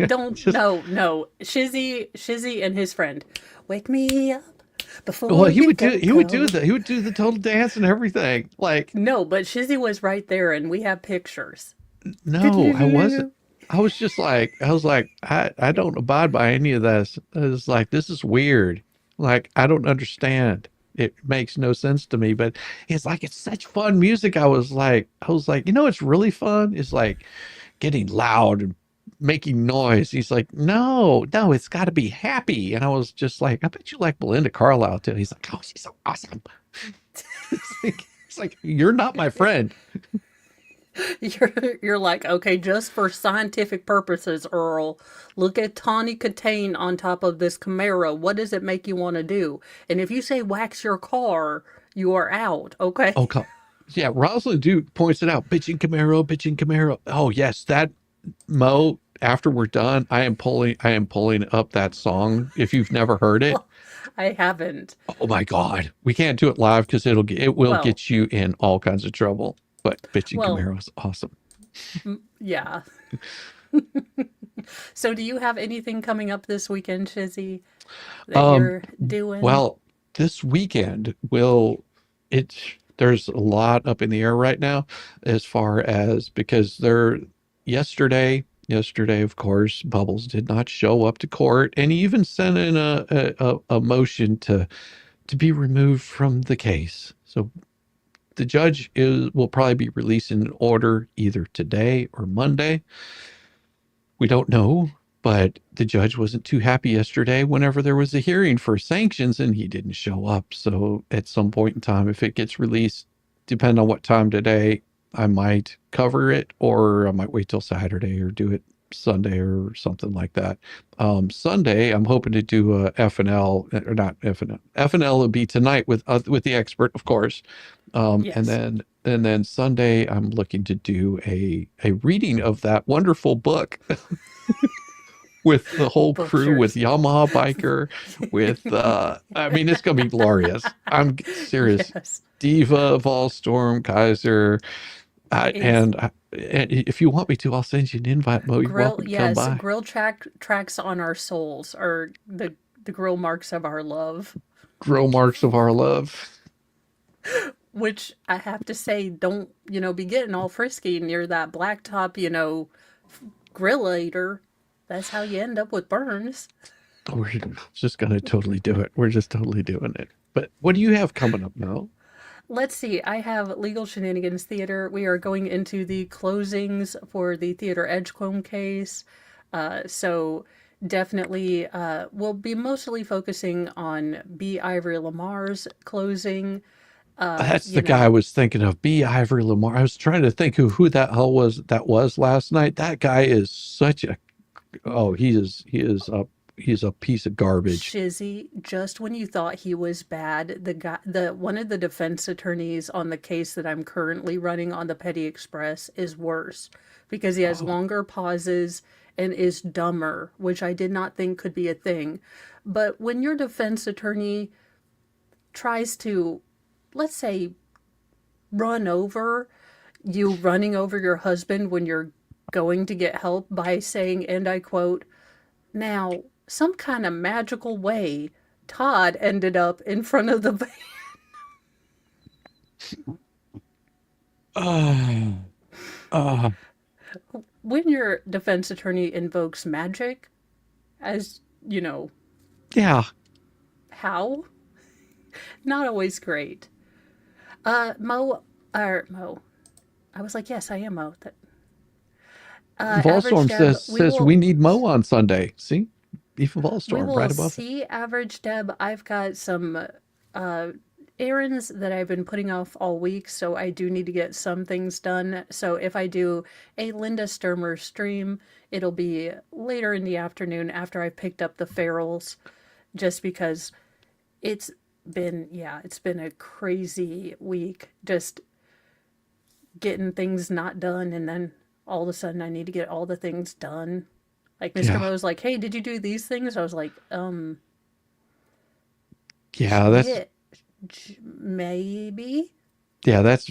Don't, just, no, no. Shizzy and his friend. Wake me up well, before you go. he would do the total dance and everything. Like, No, but Shizzy was right there and we have pictures. no, I wasn't. I was just like, I don't abide by any of this. I was like, this is weird. Like, I don't understand. It makes no sense to me. But it's like, it's such fun music. I was like, it's really fun. It's like getting loud and making noise. He's like, no, no, it's got to be happy. And I was just like, I bet you like Belinda Carlisle too. He's like, oh, she's so awesome. It's like you're not my friend. You're like, okay, just for scientific purposes, Earl, look at Tawny Katane on top of this Camaro. What does it make you want to do? And if you say wax your car, you are out, okay? Oh, come. Yeah, Rosalind Duke points it out. Bitchin' Camaro, bitchin' Camaro. Oh yes, that Mo. After we're done, I am pulling up that song. If you've never heard it, Well, I haven't. oh my God, we can't do it live because it will Well, get you in all kinds of trouble. But bitchin' well, Camaro is awesome. yeah. So do you have anything coming up this weekend, Shizzy, that Um, you're doing? well, this weekend will it. There's a lot up in the air right now, as far as because yesterday, of course, Bubbles did not show up to court, and he even sent in a motion to be removed from the case. So the judge will probably be releasing an order either today or Monday. We don't know, but the judge wasn't too happy yesterday whenever there was a hearing for sanctions and he didn't show up. So at some point in time, if it gets released, depending on what time today, I might cover it or I might wait till Saturday or do it Sunday or something like that. Sunday, I'm hoping to do a FNL or not FNL. FNL will be tonight with the expert, of course. And Yes. then Sunday, I'm looking to do a reading of that wonderful book with the whole crew, with Butchers. Yamaha Biker, with I mean, it's gonna be glorious. I'm serious. Yes. Diva, Volstorm, Kaiser, Is and if you want me to, I'll send you an invite, Mo. You're grill, welcome to come yes, by. grill tracks on our souls are the grill marks of our love, Grill marks of our love. which I have to say don't, be getting all frisky near that blacktop, grillator. That's how you end up with burns. We're just gonna totally do it. We're just totally doing it. But what do you have coming up, Mo? Let's see. I have Legal Shenanigans Theater. We are going into the closings for the Theater Edgecombe case. So definitely we'll be mostly focusing on B. Ivory Lamar's closing. That's You the guy I know, was thinking of. B. Ivory Lamar. I was trying to think who that hell was last night. That guy is such a he's a piece of garbage. Shizzy, just when you thought he was bad, the one of the defense attorneys on the case that I'm currently running on the Petty Express is worse because he has Oh, longer pauses and is dumber, which I did not think could be a thing. But when your defense attorney tries to, let's say, run over you running over your husband when you're going to get help by saying, and I quote, now, some kind of magical way, Todd ended up in front of the van. uh, uh, When your defense attorney invokes magic, as you know, yeah. how? Not always great. Mo, Mo. I was like, yes, I am Mo. Average Volstorm Deb, says we need Mo on Sunday. See, even we Volstorm will right above it. see Average Deb. I've got some uh, errands that I've been putting off all week, so I do need to get some things done. So if I do a Linda Sturmer stream, it'll be later in the afternoon after I've picked up the ferals, just because it's it's been a crazy week just getting things not done, and then all of a sudden I need to get all the things done. Like Mr. Yeah, Mo's like, "Hey, did you do these things?" I was like, yeah. That's yeah, maybe."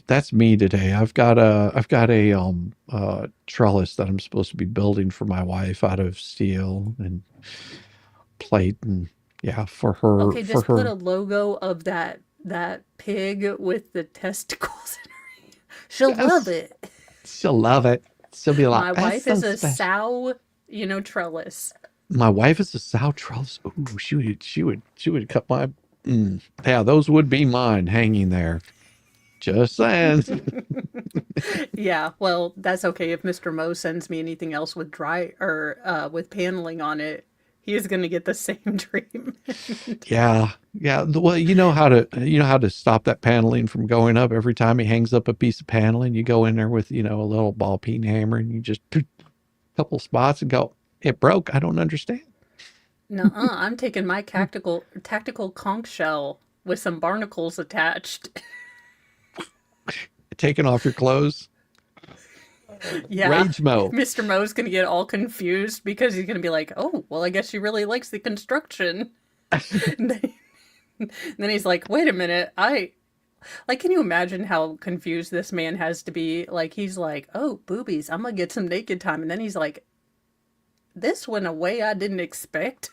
that's me today. I've got a trellis that I'm supposed to be building for my wife out of steel and plate and yeah Okay, for just put her. a logo of that pig with the testicles in her. She'll love Yes, it. she'll love it. She'll be like, My that's wife so is a special. sow, trellis. My wife is a sow trellis. Ooh, she would cut my. Yeah, those would be mine hanging there. Just saying. Yeah, well, that's okay if Mr. Mo sends me anything else with dry or with paneling on it. He is going to get the same treatment. Yeah, yeah. Well, you know how to stop that paneling from going up every time he hangs up a piece of paneling. You go in there with a little ball peen hammer and you just couple spots and go. It broke. I don't understand. Nuh-uh, I'm taking my tactical conch shell with some barnacles attached. taking off your clothes. Yeah. Rage Mo. Mr. Mo's going to get all confused because he's going to be like, oh, well, I guess she really likes the construction. And then he's like, wait a minute, like, can you imagine how confused this man has to be? Like, he's like, oh, boobies, I'm gonna get some naked time. And then he's like, this went a way I didn't expect.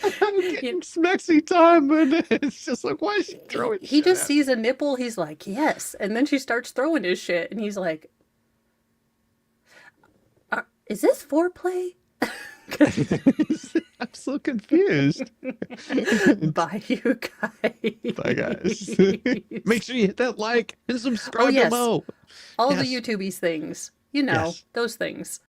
I'm getting smexy time, but it's just like, why is she throwing He shit just at sees a nipple, he's like, yes. And then she starts throwing his shit, and he's like, is this foreplay? I'm so confused. Bye, you guys. Bye, guys. Make sure you hit that like and subscribe Oh, yes. to Mo. All Yes. the YouTubies things. You know, Yes. those things.